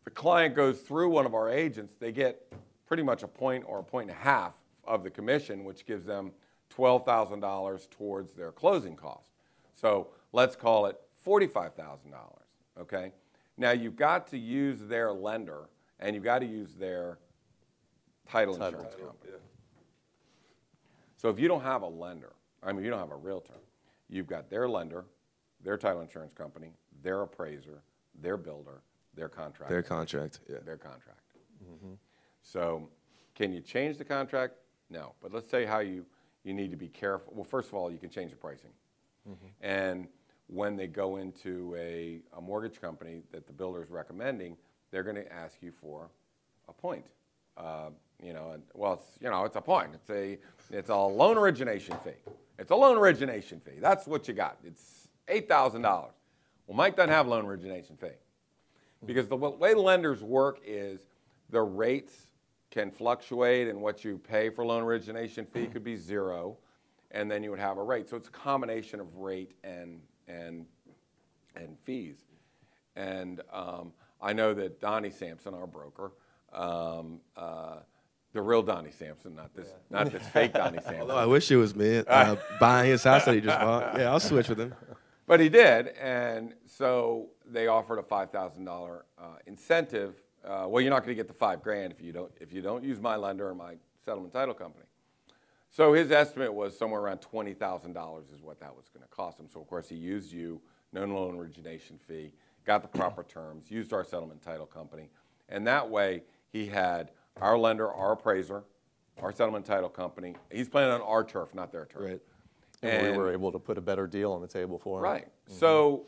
The client goes through one of our agents, they get pretty much a point or a point and a half of the commission, which gives them $12,000 towards their closing cost. So let's call it $45,000, okay? Now you've got to use their lender and you've got to use their title insurance company. Yeah. So if you don't have a lender, you don't have a realtor, you've got their lender, their title insurance company, their appraiser, their builder, their contract. Their contract, yeah. Their contract. Mm-hmm. So can you change the contract? No. But let's say how you need to be careful. Well, first of all, you can change the pricing. Mm-hmm. And when they go into a mortgage company that the builder is recommending, they're going to ask you for a point. It's a point. It's a loan origination fee. It's a loan origination fee. That's what you got. It's $8,000. Well, Mike doesn't have a loan origination fee because the way lenders work is the rates can fluctuate, and what you pay for loan origination fee could be 0, and then you would have a rate. So it's a combination of rate and fees. And I know that Donnie Sampson, our broker, the real Donnie Sampson, not this fake Donnie Sampson. Although I wish it was me buying his house that he just bought. Yeah, I'll switch with him. But he did, and so they offered a $5,000 incentive. Well, you're not going to get the $5,000 if you don't use my lender or my settlement title company. So his estimate was somewhere around $20,000 is what that was going to cost him. So of course he used you, no loan origination fee, got the proper terms, used our settlement title company, and that way he had our lender, our appraiser, our settlement title company. He's playing on our turf, not their turf. Right. And we were able to put a better deal on the table for him. Right. So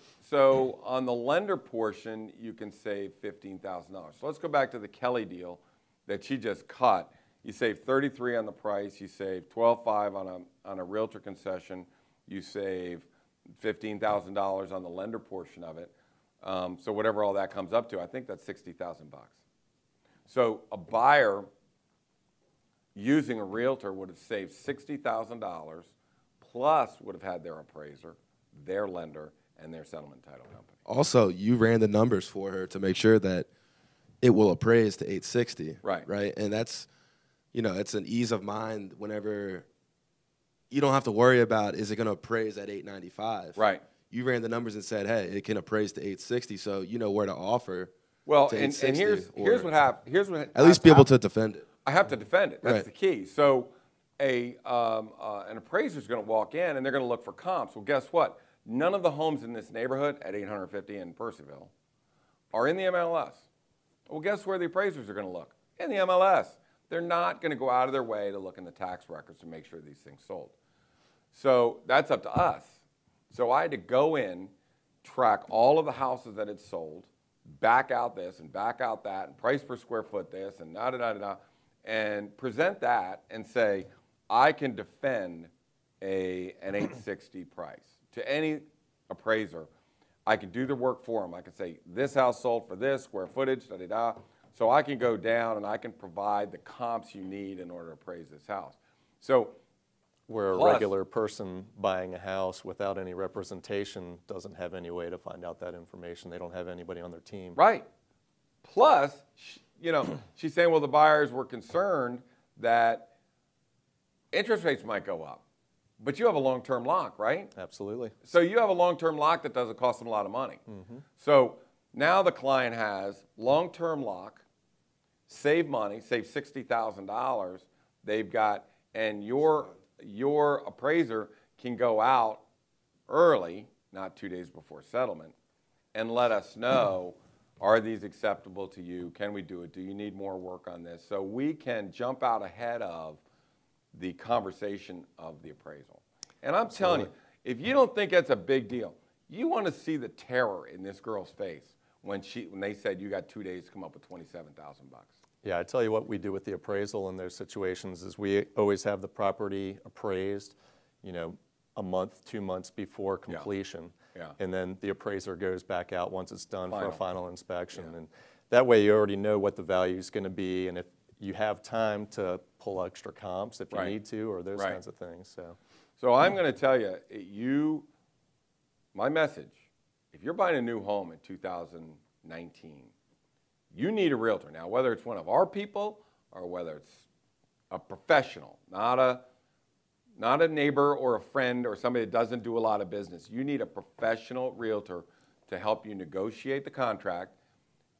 on the lender portion, you can save $15,000. So let's go back to the Kelly deal that she just cut. You save $33,000 on the price. You save $12,500 on a realtor concession. You save $15,000 on the lender portion of it. So whatever all that comes up to, I think that's $60,000. So a buyer using a realtor would have saved $60,000 plus would have had their appraiser, their lender, and their settlement title company. Also, you ran the numbers for her to make sure that it will appraise to 860. Right. Right. And that's, it's an ease of mind whenever you don't have to worry about, is it going to appraise at 895? Right. You ran the numbers and said, hey, it can appraise to 860, so you know where to offer. Well, to and 860, here's what happened. At least be able to defend it. I have to defend it. That's Right. the key. So an appraiser is going to walk in and they're going to look for comps. Well, guess what? None of the homes in this neighborhood at 850 in Percyville are in the MLS. Well, guess where the appraisers are going to look? In the MLS. They're not going to go out of their way to look in the tax records to make sure these things sold. So that's up to us. So I had to go in, track all of the houses that had sold, back out this and back out that, and price per square foot this, and da-da-da-da-da, and present that and say, I can defend an 860 price to any appraiser. I can do the work for them. I can say, this house sold for this, square footage, da-da-da. So I can go down and I can provide the comps you need in order to appraise this house. So where a regular person buying a house without any representation doesn't have any way to find out that information. They don't have anybody on their team. Right. Plus, she's saying, well, the buyers were concerned that interest rates might go up. But you have a long-term lock, right? Absolutely. So you have a long-term lock that doesn't cost them a lot of money. Mm-hmm. So now the client has long-term lock, save money, save $60,000. They've got, and your appraiser can go out early, not 2 days before settlement, and let us know, are these acceptable to you? Can we do it? Do you need more work on this? So we can jump out ahead of the conversation of the appraisal. And I'm telling you, if you don't think that's a big deal, you want to see the terror in this girl's face when they said you got 2 days to come up with $27,000. Yeah, I tell you what we do with the appraisal in those situations is we always have the property appraised, a month, 2 months before completion. Yeah. And then the appraiser goes back out once it's done for a final inspection. Yeah. And that way you already know what the value is going to be, and if you have time to pull extra comps if you need to, or those kinds of things. So I'm going to tell you, my message, if you're buying a new home in 2019, you need a realtor. Now, whether it's one of our people or whether it's a professional, not a neighbor or a friend or somebody that doesn't do a lot of business, you need a professional realtor to help you negotiate the contract,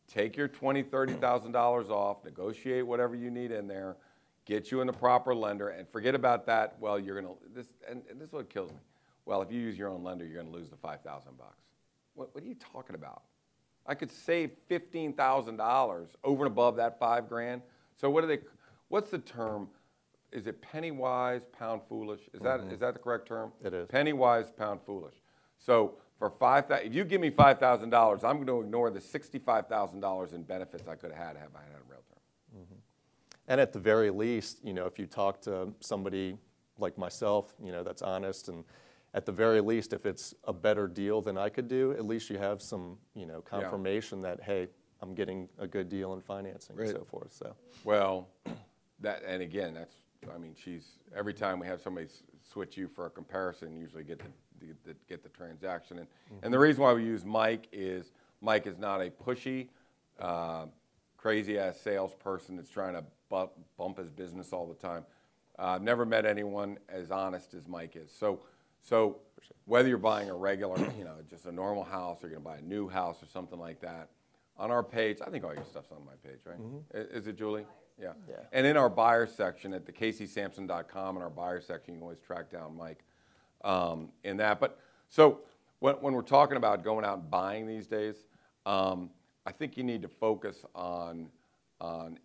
take your $20,000, $30,000 off, negotiate whatever you need in there, get you in the proper lender, and forget about that. Well, you're going to, and this is what kills me. Well, if you use your own lender, you're going to lose the $5,000. What are you talking about? I could save $15,000 over and above that $5,000. So what's the term? Is it penny wise, pound foolish? Is that the correct term? It is. Penny wise, pound foolish. So for $5,000, if you give me $5,000, I'm going to ignore the $65,000 in benefits I could have had if I had a realtor. Mm-hmm. And at the very least, if you talk to somebody like myself, that's honest, and at the very least, if it's a better deal than I could do, at least you have some, confirmation that, hey, I'm getting a good deal in financing and so forth. So. Well, and again, every time we have somebody switch you for a comparison, usually get the transaction. And the reason why we use Mike is not a pushy, crazy-ass salesperson that's trying to bump his business all the time. I've never met anyone as honest as Mike is. So whether you're buying a regular, just a normal house, or you're going to buy a new house or something like that, on our page, I think all your stuff's on my page, right? Mm-hmm. Is it, Julie? Yeah. And in our buyer section at the CaseySamson.com, in our buyer section, you can always track down Mike in that. But so when we're talking about going out and buying these days, I think you need to focus on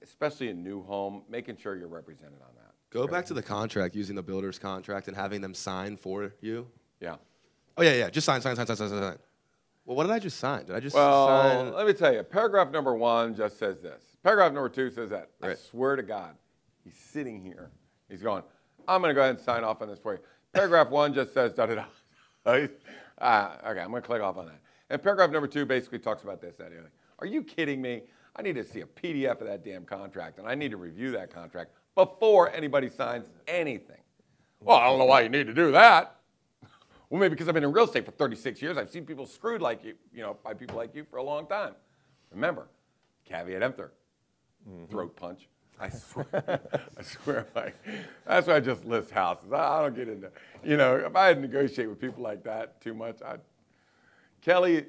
especially a new home, making sure you're represented on that. Go back to the contract, using the builder's contract and having them sign for you. Yeah. Oh, yeah. Just sign. Well, what did I just sign? Did I just Well, sign? let me tell you, paragraph number 1 just says this. Paragraph number 2 says that. I Right. swear to God, he's sitting here. He's going, I'm going to go ahead and sign off on this for you. Paragraph 1 just says da-da-da. Okay, I'm going to click off on that. And paragraph number 2 basically talks about this. Are you kidding me? I need to see a PDF of that damn contract, and I need to review that contract before anybody signs anything. Well, I don't know why you need to do that. Well, maybe because I've been in real estate for 36 years. I've seen people screwed like you, by people like you for a long time. Remember, caveat emptor, throat punch. I swear, that's why I just list houses. I don't get into, if I had to negotiate with people like that too much, Kelly,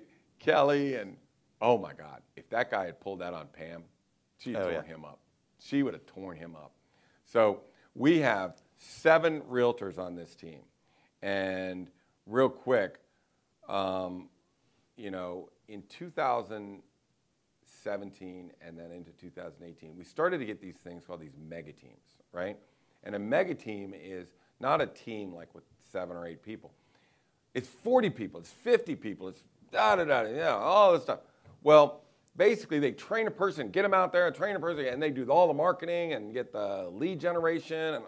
and oh my God, if that guy had pulled that on Pam, she'd have torn him up. She would have torn him up. So we have 7 realtors on this team. And real quick, in 2017 and then into 2018, we started to get these things called these mega teams, right? And a mega team is not a team like with 7 or 8 people. It's 40 people, it's 50 people, it's all this stuff. Well, basically they train a person, get them out there and train a person, and they do all the marketing and get the lead generation.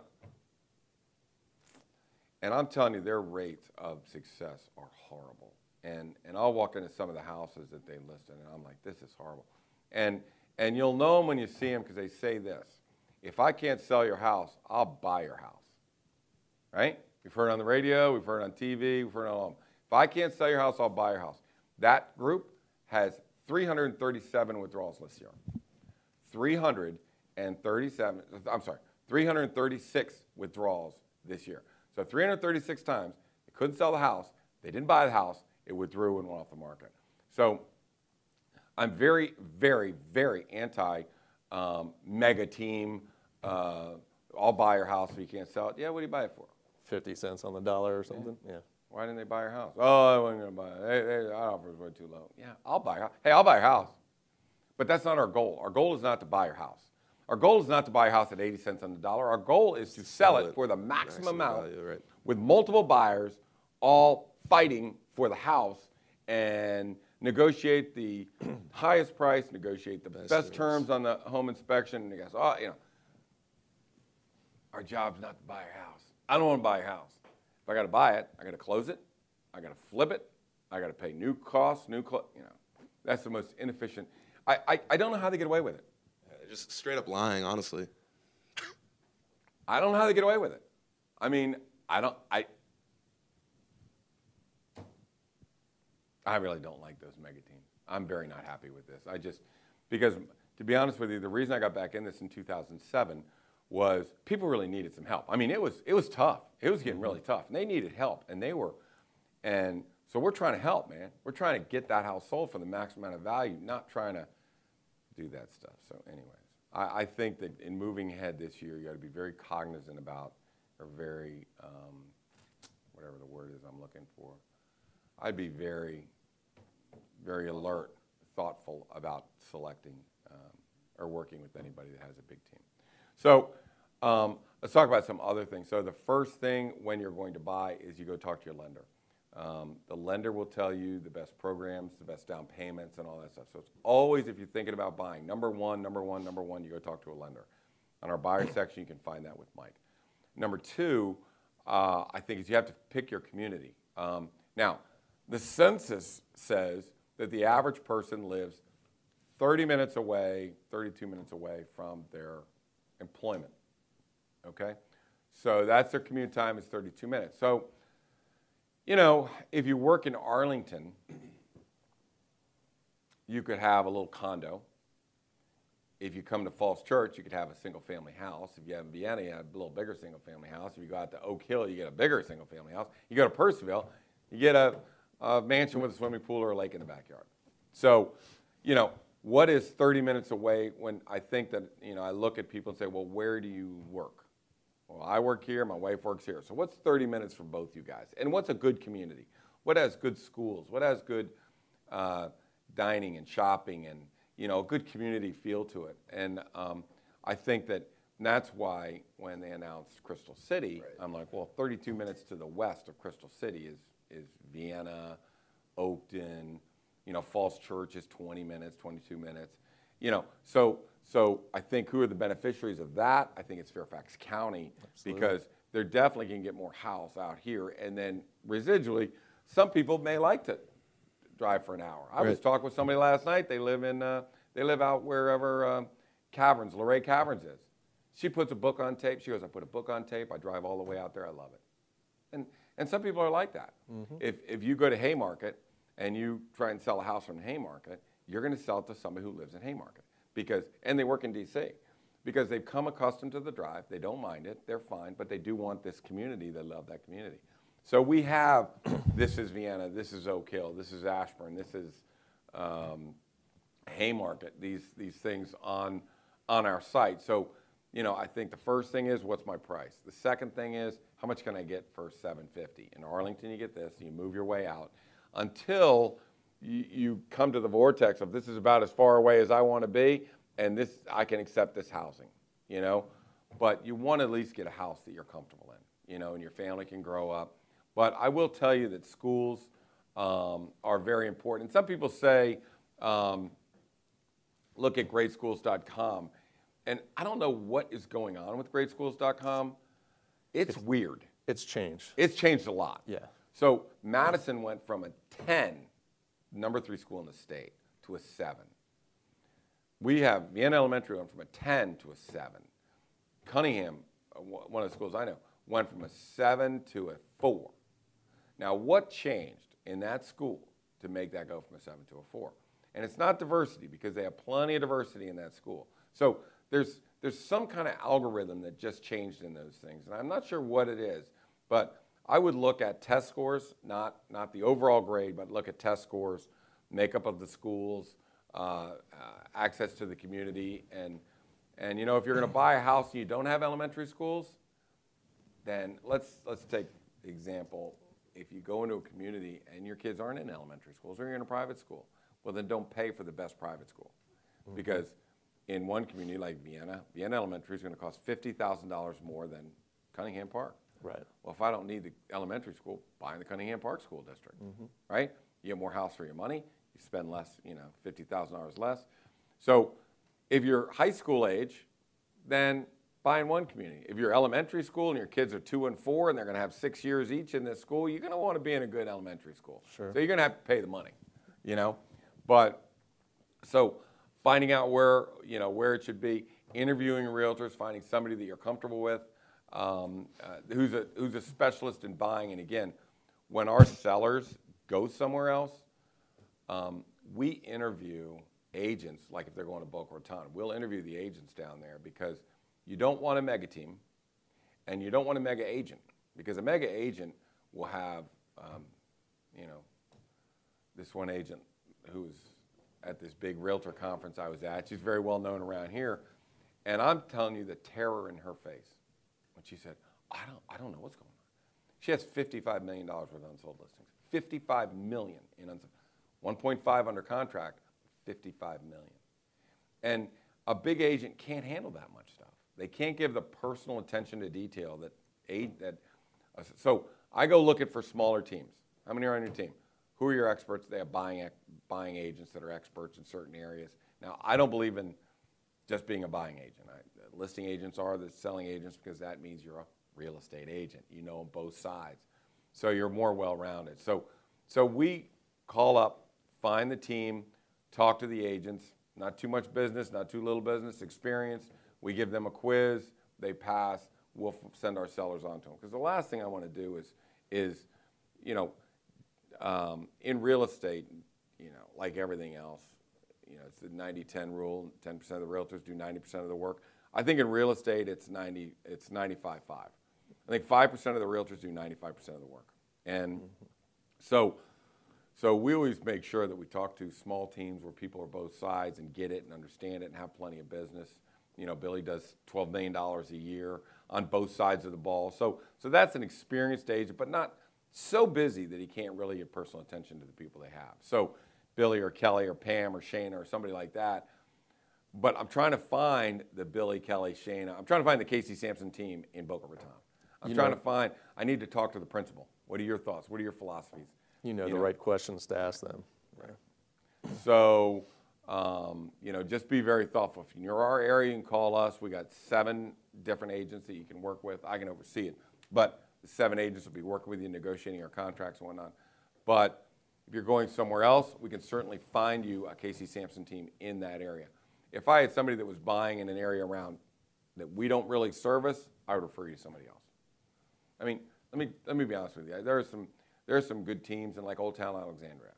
And I'm telling you, their rates of success are horrible. And I'll walk into some of the houses that they listed, and I'm like, this is horrible. And you'll know them when you see them because they say this: if I can't sell your house, I'll buy your house. Right? We've heard it on the radio, we've heard it on TV, we've heard it on. If I can't sell your house, I'll buy your house. That group has 337 withdrawals this year. 336 withdrawals this year. So 336 times, they couldn't sell the house, they didn't buy the house, it withdrew and went off the market. So I'm very, very, very anti mega team, I'll buy your house if you can't sell it. Yeah, what do you buy it for? 50 cents on the dollar or something. Yeah. Why didn't they buy your house? Oh, I wasn't going to buy it. Our offer was way too low. Yeah, I'll buy your house. Hey, I'll buy your house. But that's not our goal. Our goal is not to buy your house. Our goal is not to buy a house at 80 cents on the dollar. Our goal is to sell it for the maximum amount value, right. with multiple buyers all fighting for the house and negotiate the highest price, negotiate the best terms on the home inspection. And you guys, our job's not to buy your house. I don't want to buy your house. If I got to buy it, I got to close it, I got to flip it, I got to pay new costs, That's the most inefficient. I don't know how they get away with it. Just straight up lying, honestly. I don't know how they get away with it. I mean, I really don't like those mega teams. I'm very not happy with this. Because to be honest with you, the reason I got back in this in 2007 was people really needed some help. I mean, it was tough. It was getting really tough, and they needed help, and so we're trying to help, man. We're trying to get that house sold for the maximum amount of value, not trying to do that stuff. So anyways, I think that in moving ahead this year, you got to be very cognizant about, or very, whatever the word is I'm looking for. I'd be very, very alert, thoughtful about selecting or working with anybody that has a big team. So let's talk about some other things. So the first thing when you're going to buy is you go talk to your lender. The lender will tell you the best programs, the best down payments, and all that stuff. So it's always, if you're thinking about buying, number one, you go talk to a lender. On our buyer section, you can find that with Mike. Number 2, I think, is you have to pick your community. Now, the census says that the average person lives 30 minutes away, 32 minutes away from their employment, okay? So that's their commute time is 32 minutes. So, if you work in Arlington, you could have a little condo. If you come to Falls Church, you could have a single-family house. If you have in Vienna, you have a little bigger single-family house. If you go out to Oak Hill, you get a bigger single-family house. You go to Percival, you get a mansion with a swimming pool or a lake in the backyard. So, what is 30 minutes away when I think that, I look at people and say, well, where do you work? Well, I work here, my wife works here. So what's 30 minutes for both you guys? And what's a good community? What has good schools? What has good dining and shopping and, a good community feel to it? And I think that that's why when they announced Crystal City, I'm like, well, 32 minutes to the west of Crystal City is Vienna, Oakton, Falls Church is 20 minutes, 22 minutes. So I think who are the beneficiaries of that? I think it's Fairfax County. Absolutely. Because they're definitely going to get more house out here. And then residually, some people may like to drive for an hour. I was talking with somebody last night. They live out wherever Caverns, Luray Caverns is. She puts a book on tape. She goes, I put a book on tape. I drive all the way out there. I love it. And some people are like that. Mm-hmm. If you go to Haymarket and you try and sell a house from Haymarket, you're going to sell it to somebody who lives in Haymarket. And they work in D.C. because they've come accustomed to the drive. They don't mind it. They're fine. But they do want this community. They love that community. So we have, this is Vienna, this is Oak Hill, this is Ashburn, this is Haymarket, these things on our site. So, I think the first thing is, what's my price? The second thing is, how much can I get for $750? In Arlington, you get this, and you move your way out until you come to the vortex of this is about as far away as I want to be, and this I can accept this housing, But you want to at least get a house that you're comfortable in, and your family can grow up. But I will tell you that schools are very important. And some people say, look at greatschools.com. And I don't know what is going on with greatschools.com. It's weird. It's changed. It's changed a lot. Yeah. So Madison went from a 10, number 3 school in the state, to a 7. We have Vienna Elementary went from a 10 to a 7. Cunningham, one of the schools I know, went from a 7 to a 4. Now, what changed in that school to make that go from a 7 to a 4? And it's not diversity, because they have plenty of diversity in that school. So there's some kind of algorithm that just changed in those things, and I'm not sure what it is, but I would look at test scores, not the overall grade, but look at test scores, makeup of the schools, access to the community, and if you're going to buy a house and you don't have elementary schools, then let's take the example. If you go into a community and your kids aren't in elementary schools or you're in a private school, well, then don't pay for the best private school. Mm-hmm. Because in one community like Vienna Elementary is going to cost $50,000 more than Cunningham Park. Right. Well, if I don't need the elementary school, buy in the Cunningham Park School District, right? You get more house for your money. You spend less, $50,000 less. So if you're high school age, then buy in one community. If you're elementary school and your kids are 2 and 4 and they're going to have 6 years each in this school, you're going to want to be in a good elementary school. Sure. So you're going to have to pay the money, But so finding out where it should be, interviewing realtors, finding somebody that you're comfortable with, who's a specialist in buying. And again, when our sellers go somewhere else, we interview agents, like if they're going to Boca Raton. We'll interview the agents down there, because you don't want a mega team and you don't want a mega agent, because a mega agent will have, this one agent who was at this big realtor conference I was at. She's very well known around here. And I'm telling you the terror in her face when she said, I don't know what's going on. She has $55 million worth of unsold listings. $55 million in unsold. 1.5 under contract, $55 million. And a big agent can't handle that much stuff. They can't give the personal attention to detail so I go looking for smaller teams. How many are on your team? Who are your experts? They have buying agents that are experts in certain areas. Now, I don't believe in just being a buying agent. Listing agents are the selling agents, because that means you're a real estate agent. You know both sides. So you're more well-rounded. So we call up, find the team, talk to the agents, not too much business, not too little business, experience. We give them a quiz. They pass. We'll send our sellers on to them. Because the last thing I want to do is in real estate, like everything else, it's the 90-10 rule. 10% of the realtors do 90% of the work. I think in real estate, it's 95-5. I think 5% of the realtors do 95% of the work. And so we always make sure that we talk to small teams where people are both sides and get it and understand it and have plenty of business. Billy does $12 million a year on both sides of the ball. So that's an experienced agent, but not so busy that he can't really give personal attention to the people they have. So Billy or Kelly or Pam or Shane or somebody like that. But I'm trying to find the Billy, Kelly, Shayna. I'm trying to find the Casey Samson team in Boca Raton. I'm trying to find, I need to talk to the principal. What are your thoughts? What are your philosophies? You know the right questions to ask them. Right. So, just be very thoughtful. If you're in our area, you can call us. We got 7 different agents that you can work with. I can oversee it. But the 7 agents will be working with you, negotiating our contracts and whatnot. But if you're going somewhere else, we can certainly find you a Casey Samson team in that area. If I had somebody that was buying in an area around that we don't really service, I would refer you to somebody else. I mean, let me be honest with you. There are some good teams in like Old Town Alexandria,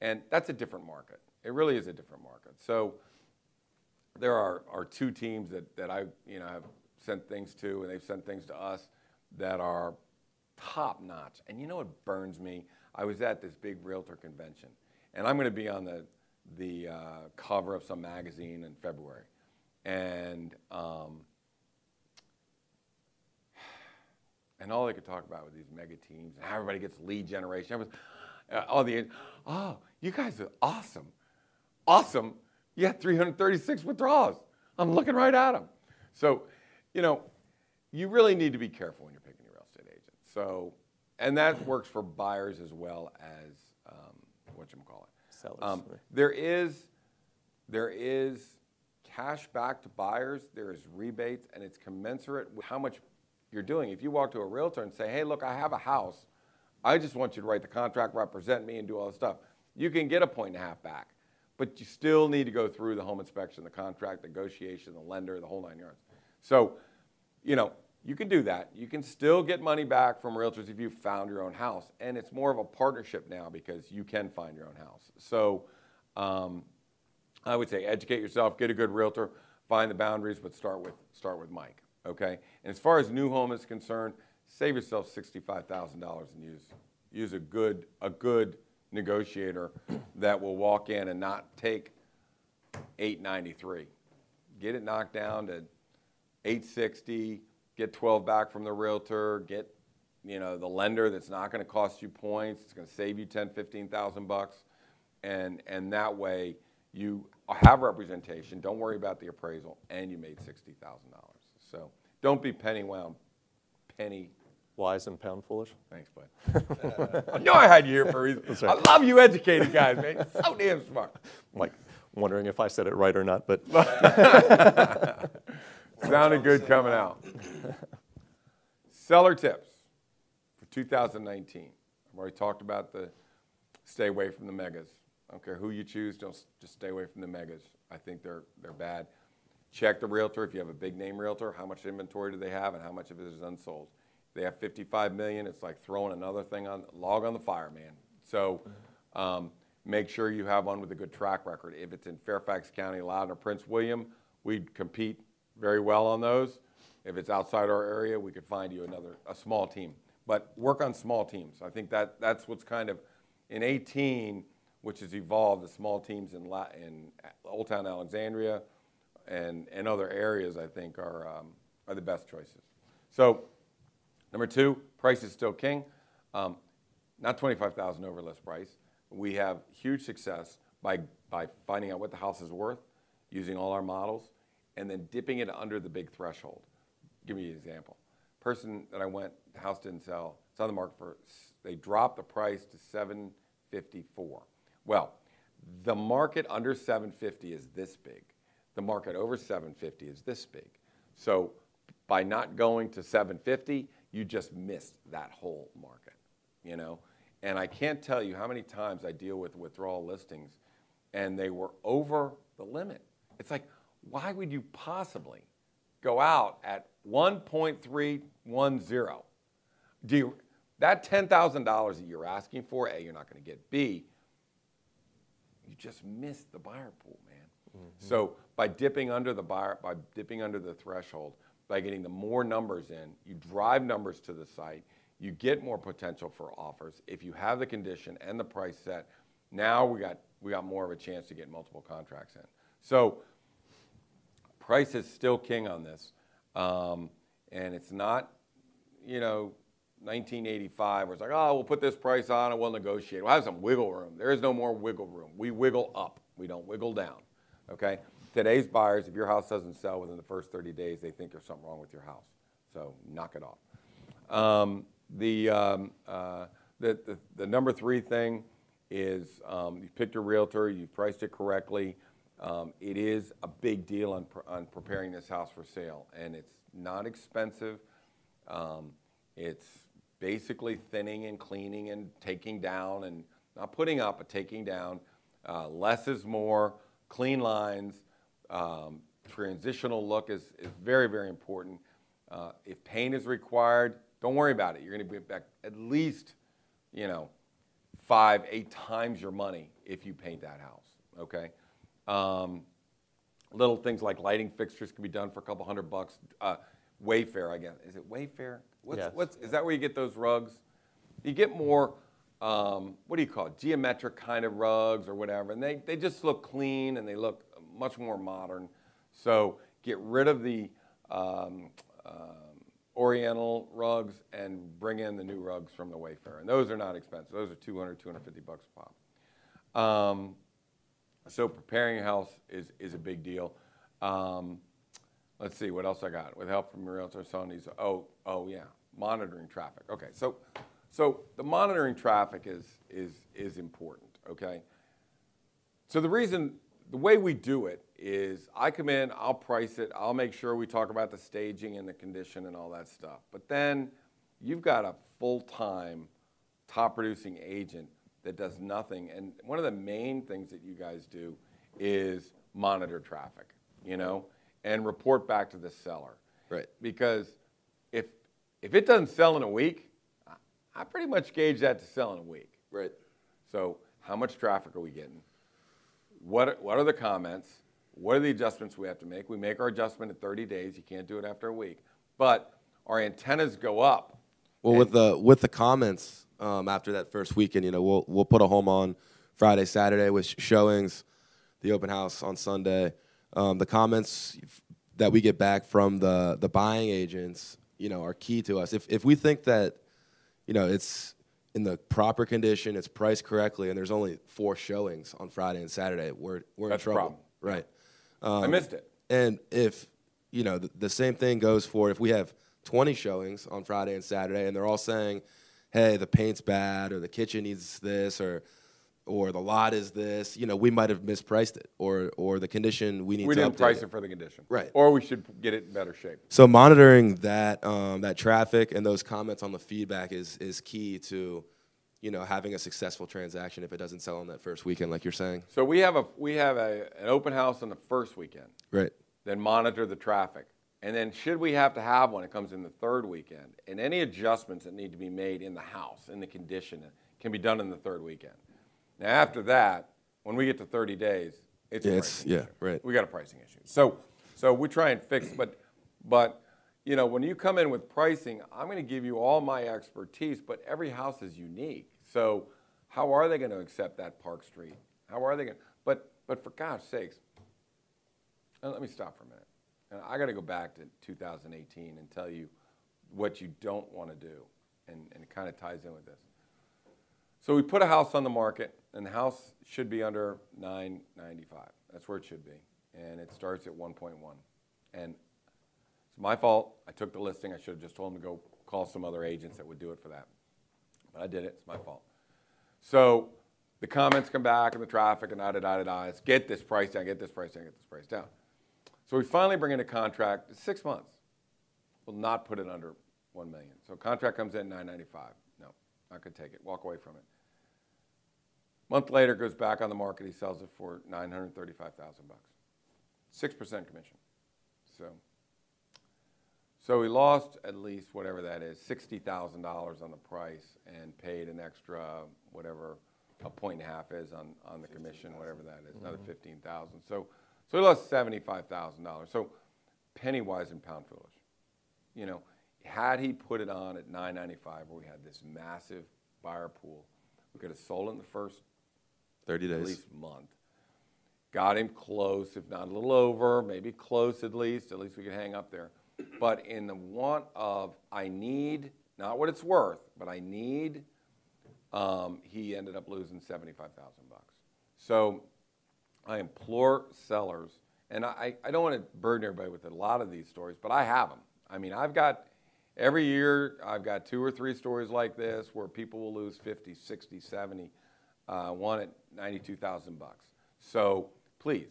and that's a different market. It really is a different market. So there are 2 teams that I have sent things to, and they've sent things to us that are top notch. And you know what burns me? I was at this big realtor convention, and I'm going to be on the cover of some magazine in February, and all they could talk about was these mega teams, and how everybody gets lead generation. You guys are awesome. Awesome. You had 336 withdrawals. I'm looking right at them. So, you really need to be careful when you're picking your real estate agent. So, and that works for buyers as well as sellers. There is cash back to buyers. There is rebates, and it's commensurate with how much you're doing. If you walk to a realtor and say, hey, look, I have a house. I just want you to write the contract, represent me, and do all this stuff. You can get a 1.5 points back, but you still need to go through the home inspection, the contract, negotiation, the lender, the whole 9 yards. So, you can do that. You can still get money back from realtors if you found your own house, and it's more of a partnership now because you can find your own house. So, I would say educate yourself, get a good realtor, find the boundaries, but start with Mike. Okay. And as far as new home is concerned, save yourself $65,000 and use a good negotiator that will walk in and not take $893. Get it knocked down to $860. Get 12 back from the realtor. Get the lender that's not going to cost you points. It's going to save you $10,000, $15,000, and that way you have representation. Don't worry about the appraisal, and you made $60,000. So don't be penny wise and pound foolish. Thanks, bud. I know I had you here for a reason. Right. I love you educated guys, man. You're so damn smart. Like wondering if I said it right or not, but sounded good coming out. Seller tips for 2019. I've already talked about the stay away from the megas. I don't care who you choose, just stay away from the megas. I think they're bad. Check the realtor. If you have a big name realtor, how much inventory do they have and how much of it is unsold? If they have 55 million, it's like throwing another log on the fire, man. So make sure you have one with a good track record. If it's in Fairfax County, Loudoun, or Prince William, we'd compete very well on those. If it's outside our area, we could find you a small team. But work on small teams. I think that's what's kind of, in 18, which has evolved, the small teams in Old Town Alexandria and other areas, I think, are the best choices. So, number 2, price is still king. Not $25,000 over list price. We have huge success by finding out what the house is worth, using all our models, and then dipping it under the big threshold. Give me an example. Person that I went, the house didn't sell. It's on the market they dropped the price to $754. Well, the market under 750 is this big. The market over 750 is this big. So by not going to 750, you just missed that whole market, And I can't tell you how many times I deal with withdrawal listings and they were over the limit. It's like, why would you possibly go out at 1.310? That $10,000 that you're asking for, A, you're not going to get. B, you just missed the buyer pool, man. Mm-hmm. So by dipping under the threshold, by getting the more numbers in, you drive numbers to the site, you get more potential for offers. If you have the condition and the price set, now we got more of a chance to get multiple contracts in. So price is still king on this, and it's not, 1985 where it's like, oh, we'll put this price on and we'll negotiate. We'll have some wiggle room. There is no more wiggle room. We wiggle up. We don't wiggle down. Okay? today's buyers, if your house doesn't sell within the first 30 days, they think there's something wrong with your house. So knock it off. The number 3 thing is you picked your realtor, you priced it correctly. It is a big deal on preparing this house for sale, and it's not expensive. It's basically thinning and cleaning and taking down, and not putting up, but taking down. Less is more. Clean lines. Transitional look is very, very important. If paint is required, don't worry about it. You're going to get back at least, 5, 8 times your money if you paint that house. Okay. Little things like lighting fixtures can be done for a couple $100. Wayfair, I guess. Is it Wayfair? Is that where you get those rugs? You get more, what do you call it? Geometric kind of rugs or whatever. And they just look clean and they look much more modern. So get rid of the Oriental rugs and bring in the new rugs from the Wayfair. And those are not expensive. Those are $200, $250 a pop. So preparing your house is a big deal. Let's see what else I got. With help from your realtor, selling these. Oh yeah, monitoring traffic. Okay, so the monitoring traffic is important. Okay. So the way we do it is I come in, I'll price it, I'll make sure we talk about the staging and the condition and all that stuff. But then you've got a full-time top producing agent that does nothing. And one of the main things that you guys do is monitor traffic, and report back to the seller. Right. Because if it doesn't sell in a week, I pretty much gauge that to sell in a week. Right. So how much traffic are we getting? What are the comments? What are the adjustments we have to make? We make our adjustment in 30 days. You can't do it after a week. But our antennas go up. Well, with the comments after that first weekend, we'll put a home on Friday, Saturday with showings, the open house on Sunday. The comments that we get back from the buying agents, are key to us. If we think that, it's in the proper condition, it's priced correctly, and there's only 4 showings on Friday and Saturday, we're in trouble. Problem. Right. I missed it. And if, the same thing goes for if we have 20 showings on Friday and Saturday, and they're all saying, hey, the paint's bad, or the kitchen needs this, or the lot is this, we might have mispriced it, or the condition we didn't price it for the condition. Right. Or we should get it in better shape. So monitoring that traffic and those comments on the feedback is key to, having a successful transaction if it doesn't sell on that first weekend, like you're saying. So we have an open house on the first weekend. Right. Then monitor the traffic. And then should we have to have one, it comes in the third weekend. And any adjustments that need to be made in the house, in the condition, can be done in the third weekend. Now after that, when we get to 30 days, it's a pricing issue. Right. We got a pricing issue. So we try and fix, but when you come in with pricing, I'm going to give you all my expertise, but every house is unique. So how are they going to accept that Park Street? How are they going to? But for God's sakes, let me stop for a minute. And I got to go back to 2018 and tell you what you don't want to do, and it kind of ties in with this. So we put a house on the market, and the house should be under $995. That's where it should be, and it starts at 1.1. And it's my fault. I took the listing. I should have just told them to go call some other agents that would do it for that. But I did it. It's my fault. So the comments come back and the traffic and Let's get this price down, get this price down, get this price down. So we finally bring in a contract. 6 months. We'll not put it under $1 million. So contract comes in $995. No, not going to take it. Walk away from it. Month later, goes back on the market. He sells it for $935,000. 6% commission. So he lost at least whatever that is, $60,000 on the price, and paid an extra whatever a 1.5 is on the commission, whatever that is, another $15,000. So he lost $75,000. So Pennywise and pound foolish. Had he put it on at $995, where we had this massive buyer pool, we could have sold it in the first 30 days, at least month. Got him close, if not a little over, maybe close at least. At least we could hang up there. But in the want of, I need, not what it's worth, but I need, he ended up losing $75,000. So I implore sellers, and I don't want to burden everybody with a lot of these stories, but I have them. I mean, every year, I've got 2 or 3 stories like this where people will lose 50, 60, 70, one at $92,000. So please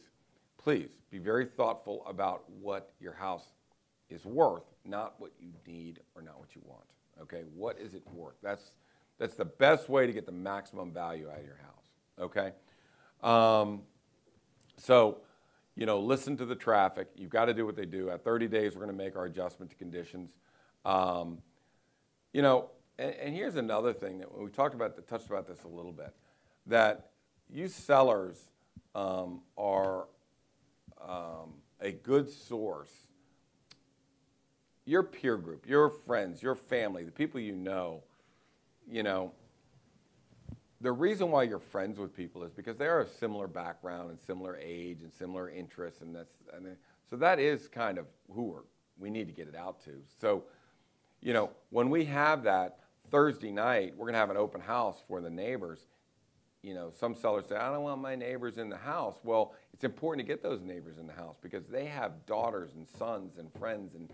be very thoughtful about what your house is worth, not what you need or not what you want. Okay, what is it worth? That's the best way to get the maximum value out of your house. Okay, so listen to the traffic. You've got to do what they do. At 30 days, we're going to make our adjustment to conditions. And here's another thing that we touched about this a little bit, that you sellers are a good source. Your peer group, your friends, your family, the people the reason why you're friends with people is because they are a similar background and similar age and similar interests, so that is kind of who we need to get it out to. So, when we have that Thursday night, we're going to have an open house for the neighbors. Some sellers say, I don't want my neighbors in the house. Well, it's important to get those neighbors in the house because they have daughters and sons and friends and,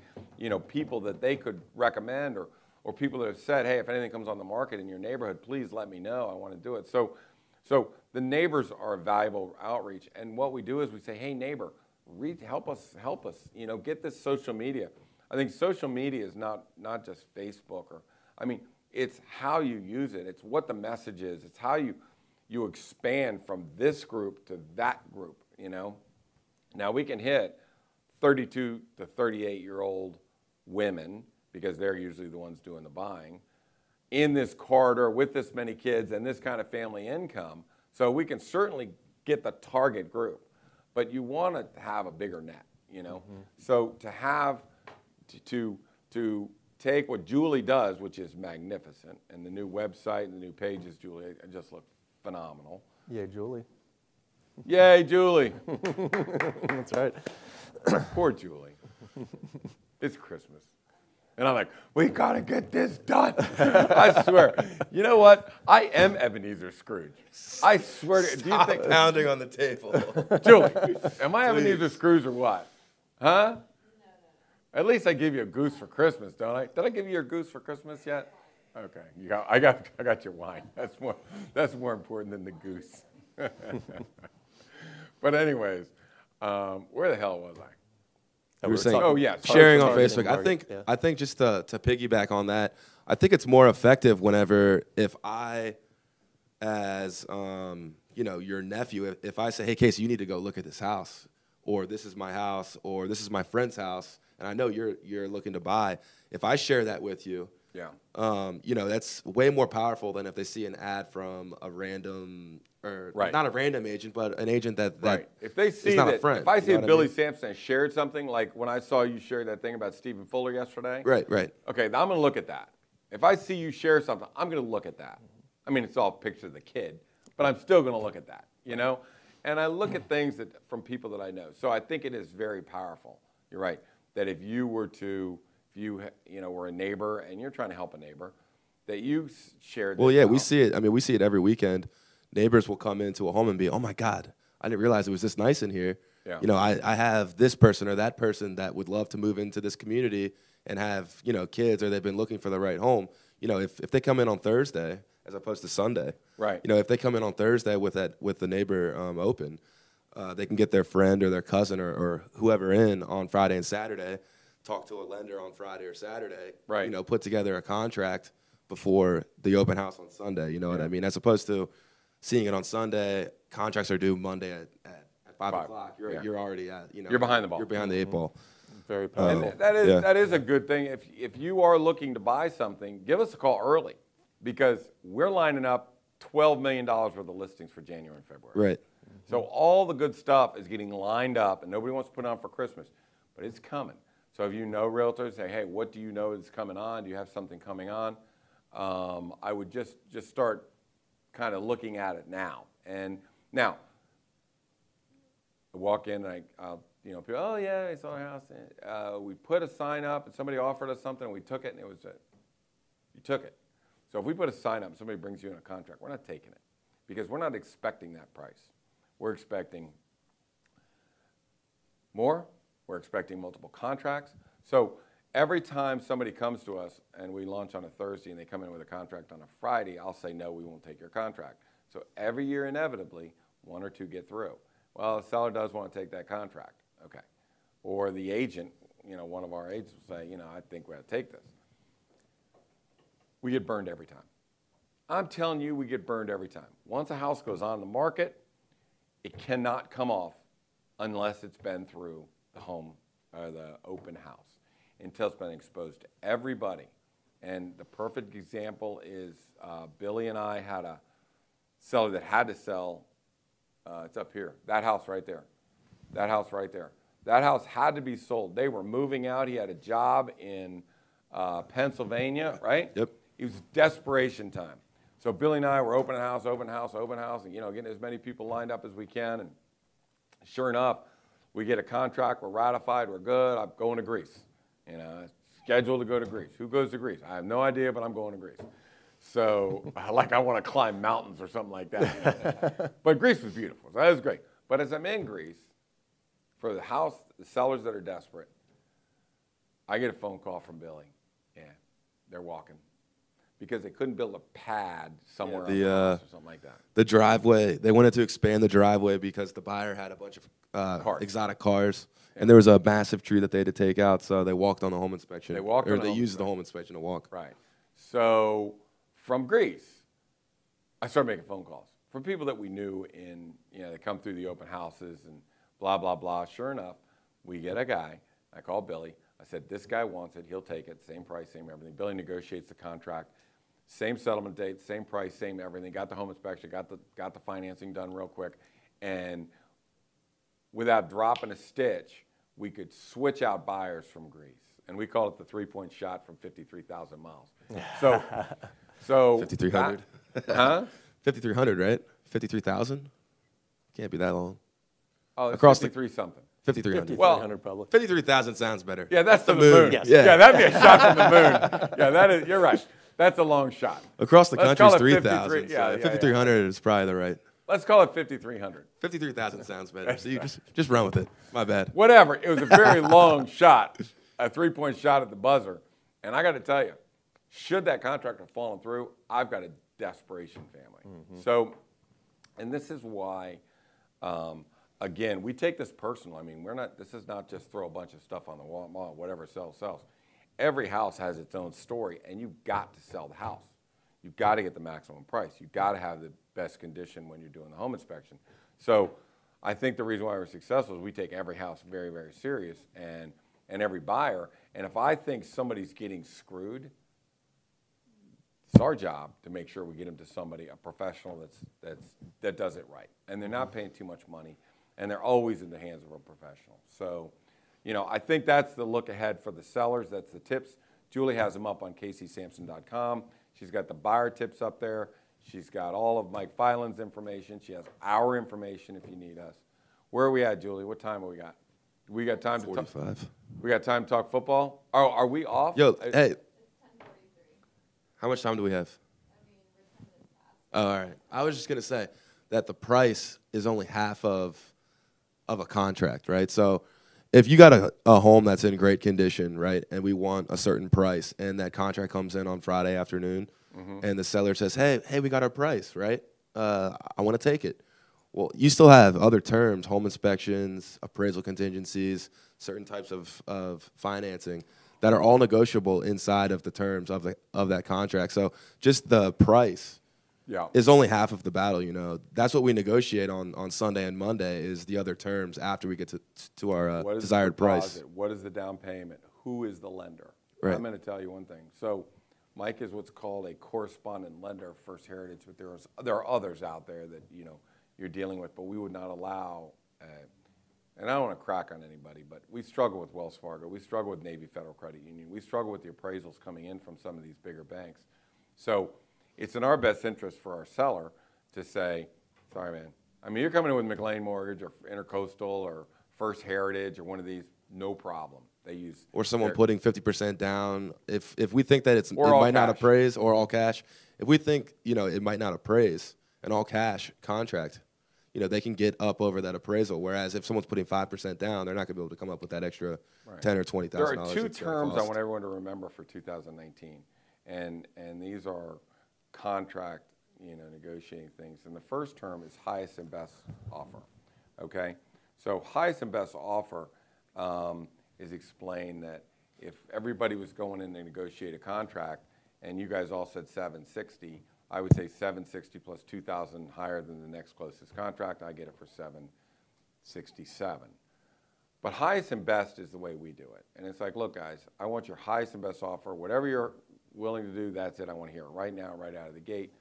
people that they could recommend or people that have said, hey, if anything comes on the market in your neighborhood, please let me know. I want to do it. So the neighbors are a valuable outreach. And what we do is we say, hey, neighbor, help us, get this social media. I think social media is not just Facebook it's how you use it. It's what the message is. It's how you expand from this group to that group, Now we can hit 32 to 38-year-old women because they're usually the ones doing the buying in this corridor with this many kids and this kind of family income. So we can certainly get the target group, but you want to have a bigger net, So to take what Julie does, which is magnificent, and the new website and the new pages, Julie, it just look phenomenal. Yeah, Julie. Yay, Julie. That's right. Poor Julie. It's Christmas. And I'm like, we got to get this done. I swear. You know what? I am Ebenezer Scrooge. I swear to you. Stop pounding on the table. Julie, am I Ebenezer Scrooge or what? Huh? At least I give you a goose for Christmas, don't I? Did I give you your goose for Christmas yet? Okay, I got your wine. That's more important than the goose. But anyways, where the hell was I? You were saying, yes, sharing on Facebook. I think just to piggyback on that, I think it's more effective if I, as your nephew, if I say, hey Casey, you need to go look at this house, or this is my house, or this is my friend's house, and I know you're looking to buy. If I share that with you, that's way more powerful than if they see an ad from a random, not a random agent, but an agent that if they see is not that, a friend. if I see Billy Sampson shared something, like when I saw you share that thing about Stephen Fuller yesterday. Right. Okay, now I'm going to look at that. If I see you share something, I'm going to look at that. I mean, it's all a picture of the kid, but I'm still going to look at that, And I look at things from people that I know. So I think it is very powerful. You're right, that if you were a neighbor and you're trying to help a neighbor, that you shared. Well, yeah, we see it. I mean, we see it every weekend. Neighbors will come into a home and be, oh my God, I didn't realize it was this nice in here. Yeah. I have this person or that person that would love to move into this community and have, kids, or they've been looking for the right home. If they come in on Thursday as opposed to Sunday, right? If they come in on Thursday with the neighbor open, they can get their friend or their cousin or whoever in on Friday and Saturday, talk to a lender on Friday or Saturday, right? Put together a contract before the open house on Sunday. You know what I mean? As opposed to seeing it on Sunday, contracts are due Monday at 5 o'clock. You're already at, you're behind the ball. You're behind the 8 ball. Very powerful. And that is a good thing. If you are looking to buy something, give us a call early, because we're lining up $12 million worth of listings for January and February. Right. So all the good stuff is getting lined up, and nobody wants to put it on for Christmas, but it's coming. So if you know realtors, say, hey, what do you know is coming on? Do you have something coming on? I would just start kind of looking at it now. And now, I walk in and people, oh yeah, I saw a house. We put a sign up and somebody offered us something and we took it and you took it. So if we put a sign up and somebody brings you in a contract, we're not taking it because we're not expecting that price. We're expecting more. We're expecting multiple contracts. So every time somebody comes to us and we launch on a Thursday and they come in with a contract on a Friday, I'll say, no, we won't take your contract. So every year, inevitably, one or two get through. Well, the seller does want to take that contract. Okay. Or the agent, one of our agents will say, I think we ought to take this. We get burned every time. I'm telling you, we get burned every time. Once a house goes on the market, it cannot come off unless it's been through the the open house, until it's been exposed to everybody. And the perfect example is Billy and I had a seller that had to sell, it's up here, that house right there, that house right there. That house had to be sold. They were moving out. He had a job in Pennsylvania, right? Yep. It was desperation time. So Billy and I were open house, and getting as many people lined up as we can. And sure enough, we get a contract. We're ratified. We're good. I'm going to Greece. Scheduled to go to Greece. Who goes to Greece? I have no idea, but I'm going to Greece. So like I want to climb mountains or something like that. But Greece was beautiful. So that was great. But as I'm in Greece, for the house, the sellers that are desperate, I get a phone call from Billy. Yeah, they're walking. Because they couldn't build a pad somewhere on the house or something like that. The driveway, they wanted to expand the driveway because the buyer had a bunch of exotic cars. Yeah. And there was a massive tree that they had to take out, so they walked on the home inspection. They used the home inspection to walk. Right. So from Greece, I started making phone calls from people that we knew they come through the open houses and blah, blah, blah. Sure enough, we get a guy. I call Billy. I said, this guy wants it. He'll take it. Same price, same everything. Billy negotiates the contract. Same settlement date, same price, same everything. Got the home inspection, got the financing done real quick. And without dropping a stitch, we could switch out buyers from Greece. And we call it the three-point shot from 53,000 miles. So 5,300. Huh? 5,300, right? 53,000? Can't be that long. Oh, it's across 53 something. 5,300. 5,300 probably. 53,000 sounds better. Yeah, that's the moon. Yes. Yeah, that'd be a shot from the moon. Yeah, that is. You're right. That's a long shot. Across the country is 3,000. Yeah, 5,300 is probably the right. Let's call it 5,300. 53,000 sounds better. So you just run with it. My bad. Whatever. It was a very long shot, a three-point shot at the buzzer. And I got to tell you, should that contract have fallen through, I've got a desperation family. Mm-hmm. So, and this is why, again, we take this personal. I mean, this is not just throw a bunch of stuff on the wall, whatever sells. Every house has its own story, and you've got to sell the house. You've got to get the maximum price. You've got to have the best condition when you're doing the home inspection. So I think the reason why we're successful is we take every house very, very serious and every buyer. And if I think somebody's getting screwed, it's our job to make sure we get them to somebody, a professional that does it right. And they're not paying too much money, and they're always in the hands of a professional. So, I think that's the look ahead for the sellers. That's the tips. Julie has them up on CaseySamson.com. She's got the buyer tips up there. She's got all of Mike Filan's information. She has our information if you need us. Where are we at, Julie? What time have we got? We got time 45. to talk. We got time to talk football? Oh, are we off? Yo, hey. It's 10:43. How much time do we have? We're 10 minutes past. Oh, all right. I was just going to say that the price is only half of a contract, right? So if you got a home that's in great condition, right, and we want a certain price, and that contract comes in on Friday afternoon, and the seller says, hey, we got our price, right? I want to take it. Well, you still have other terms, home inspections, appraisal contingencies, certain types of financing that are all negotiable inside of the terms of that contract. So just the price is only half of the battle. That's what we negotiate on Sunday and Monday is the other terms after we get to our desired price. What is the down payment? Who is the lender? Right. I'm going to tell you one thing. So Mike is what's called a correspondent lender of First Heritage, but there are others out there that you're dealing with, but we would not allow, and I don't want to crack on anybody, but we struggle with Wells Fargo. We struggle with Navy Federal Credit Union. We struggle with the appraisals coming in from some of these bigger banks. So it's in our best interest for our seller to say, sorry, man. I mean, you're coming in with McLean Mortgage or Intercoastal or First Heritage or one of these, no problem. They use or someone putting 50% down. If we think that it might not cash. Appraise or all cash, if we think it might not appraise an all cash contract, they can get up over that appraisal. Whereas if someone's putting 5% down, they're not going to be able to come up with that extra $10,000 or $20,000. There are two terms I want everyone to remember for 2019, and these are contract, negotiating things. And the first term is highest and best offer. Okay, so highest and best offer is explained that if everybody was going in to negotiate a contract, and you guys all said 760, I would say 760 plus 2,000 higher than the next closest contract. I get it for 767. But highest and best is the way we do it. And it's like, look, guys, I want your highest and best offer. Whatever you're willing to do, that's it. I want to hear it right now, right out of the gate.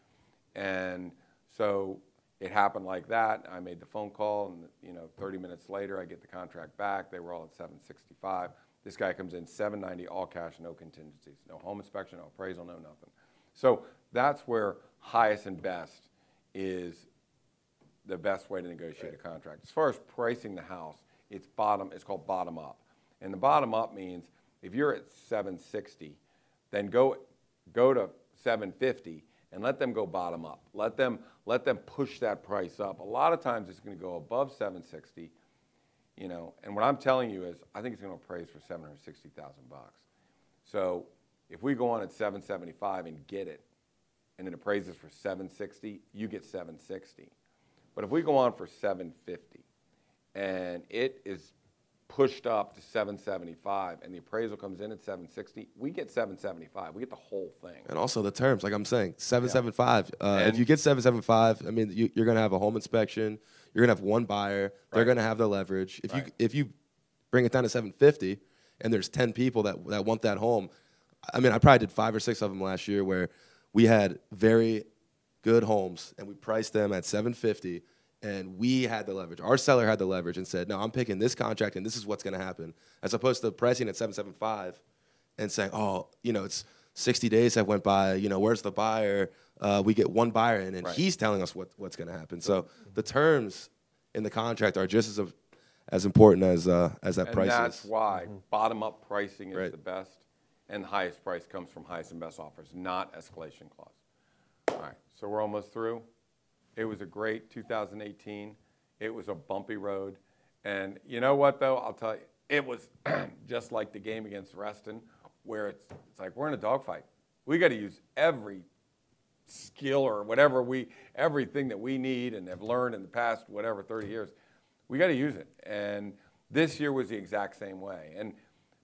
And so it happened like that. I made the phone call, and 30 minutes later, I get the contract back. They were all at 765. This guy comes in 790, all cash, no contingencies, no home inspection, no appraisal, no nothing. So that's where highest and best is the best way to negotiate a contract. As far as pricing the house, it's called bottom up. And the bottom up means if you're at 760, then go to 750 and let them go bottom up. Let them push that price up. A lot of times it's going to go above 760, and what I'm telling you is I think it's going to appraise for $760,000. So if we go on at 775 and get it, and it appraises for 760, you get 760. But if we go on for 750 and it is pushed up to 775 and the appraisal comes in at 760, we get 775. We get the whole thing. And also the terms, like I'm saying, 775. If you get 775, I mean, you're going to have a home inspection. You're going to have one buyer. They're going to have the leverage. If you bring it down to 750 and there's 10 people that want that home, I mean, I probably did 5 or 6 of them last year where we had very good homes and we priced them at 750 and we had the leverage. Our seller had the leverage and said, no, I'm picking this contract and this is what's going to happen, as opposed to pricing at 775 and saying, oh, it's 60 days have went by, where's the buyer? We get one buyer in and he's telling us what's going to happen. So the terms in the contract are just as important as that price is. And that's why bottom-up pricing is the best, and the highest price comes from highest and best offers, not escalation clause. All right, so we're almost through. It was a great 2018. It was a bumpy road. And you know what, though? I'll tell you, it was just like the game against Reston, where it's like we're in a dogfight. We got to use every skill or everything that we need and have learned in the past, 30 years. We got to use it. And this year was the exact same way. And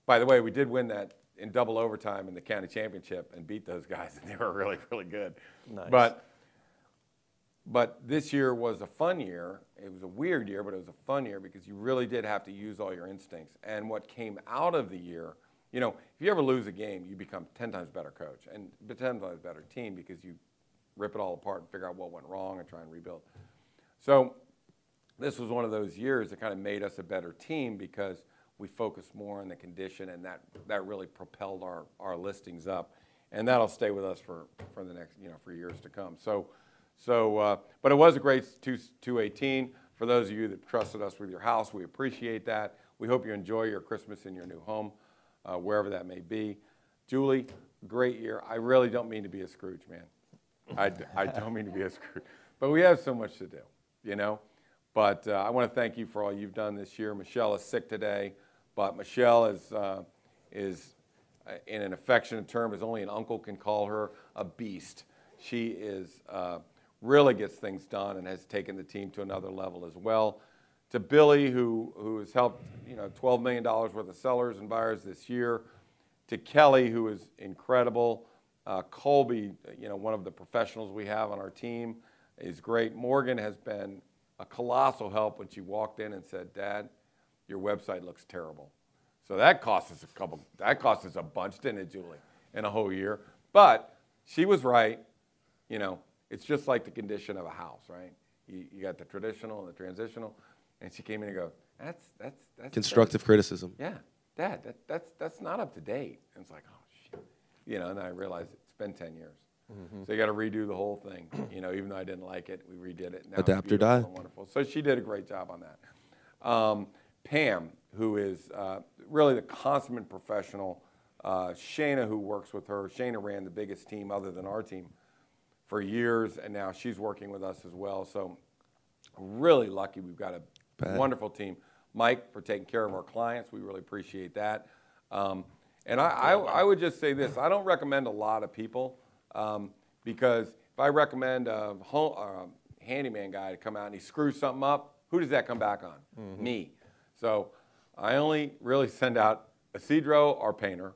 by the way, we did win that in double overtime in the county championship and beat those guys, and they were really, really good. Nice. But this year was a fun year. It was a weird year, but it was a fun year because you really did have to use all your instincts. And what came out of the year, if you ever lose a game, you become 10 times better coach and 10 times better team because you rip it all apart and figure out what went wrong and try and rebuild. So this was one of those years that kind of made us a better team because we focused more on the condition, and that really propelled our listings up. And that'll stay with us for the next, for years to come. But it was a great 2018. For those of you that trusted us with your house, we appreciate that. We hope you enjoy your Christmas in your new home, wherever that may be. Julie, great year. I really don't mean to be a Scrooge, man. I don't mean to be a Scrooge. But we have so much to do, But I want to thank you for all you've done this year. Michelle is sick today, but Michelle is in an affectionate term, as only an uncle can call her, a beast. She is really gets things done and has taken the team to another level as well. To Billy, who has helped $12 million worth of sellers and buyers this year. To Kelly, who is incredible. Colby, one of the professionals we have on our team, is great. Morgan has been a colossal help when she walked in and said, Dad, your website looks terrible. So that cost us a bunch, didn't it, Julie, in a whole year? But she was right. It's just like the condition of a house, right? You got the traditional and the transitional, and she came in and go, that's constructive criticism. Yeah, Dad, that's not up to date. And it's like, oh shit, and then I realized it's been 10 years. Mm-hmm. So you got to redo the whole thing. Even though I didn't like it, we redid it. Now adapt or die. Wonderful. So she did a great job on that. Pam, who is really the consummate professional. Shayna, who works with her. Shayna ran the biggest team other than our team for years, and now she's working with us as well. So really lucky. We've got a wonderful team. Mike, for taking care of our clients. We really appreciate that. And I would just say this. I don't recommend a lot of people because if I recommend a handyman guy to come out and he screws something up, who does that come back on? Me. So I only really send out Isidro, our painter,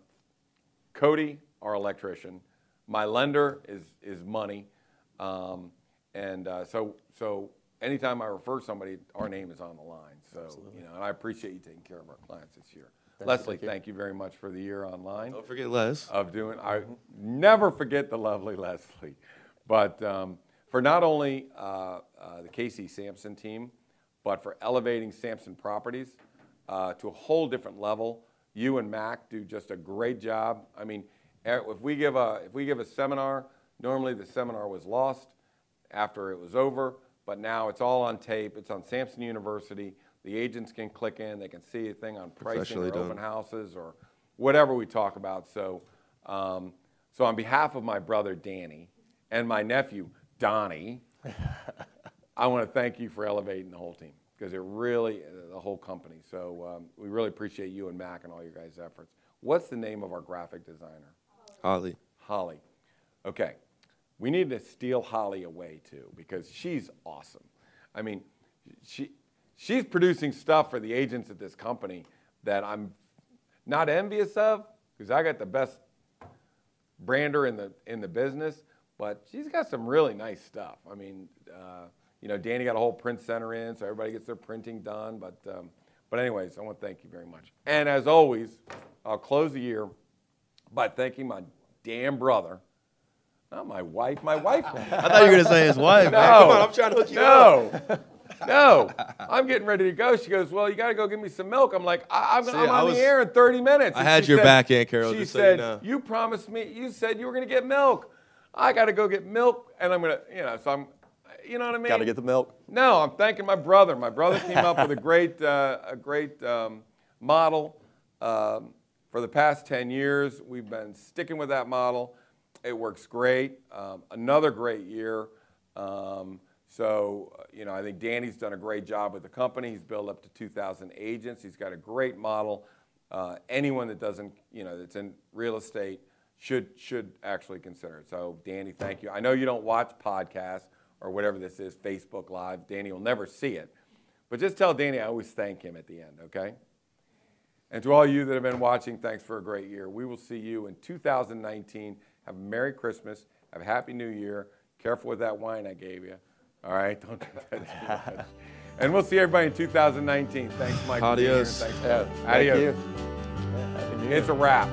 Cody, our electrician. My lender is money. So anytime I refer somebody, our name is on the line. So, you know, and I appreciate you taking care of our clients this year. Leslie, thank you very much for the year online. Don't forget Les. I never forget the lovely Leslie. But for not only the Casey Samson team, but for elevating Samson Properties to a whole different level, you and Mac do just a great job. I mean, if we give a seminar, normally the seminar was lost after it was over, but now it's all on tape. It's on Samson University. The agents can click in. They can see a thing on pricing or open houses or whatever we talk about. So, so on behalf of my brother Danny and my nephew Donnie, I want to thank you for elevating the whole team because it really, the whole company. So we really appreciate you and Mac and all your guys' efforts. What's the name of our graphic designer? Holly. Holly. Okay. We need to steal Holly away too because she's awesome. I mean, she's producing stuff for the agents at this company that I'm not envious of because I got the best brander in the business, but she's got some really nice stuff. I mean, you know, Danny got a whole print center in, so everybody gets their printing done. But anyways, I want to thank you very much. And as always, I'll close the year by thanking my damn brother. Not my wife. My wife. I thought you were going to say his wife. No. Man. Come on, I'm trying to hook you up. No. I'm getting ready to go. She goes, well, you got to go get me some milk. I'm like, I'm on the air in 30 minutes. I had your back, Aunt Carol. She said, you promised me, you said you were going to get milk. I got to go get milk, and I'm going to, you know, so I'm, you know what I mean? Got to get the milk. No, I'm thanking my brother. My brother came up with a great model. For the past 10 years, we've been sticking with that model. It works great. Another great year. So, you know, I think Danny's done a great job with the company. He's built up to 2,000 agents. He's got a great model. Anyone that doesn't, you know, that's in real estate should actually consider it. So, Danny, thank you. I know you don't watch podcasts or whatever this is, Facebook Live. Danny will never see it. But just tell Danny I always thank him at the end, okay? And to all you that have been watching, thanks for a great year. We will see you in 2019. Have a Merry Christmas. Have a Happy New Year. Careful with that wine I gave you. All right? Don't do that too much. And we'll see everybody in 2019. Thanks, Mike. Adios. Thanks, Thank Adios. you. Yeah, Happy New Year. It's a wrap.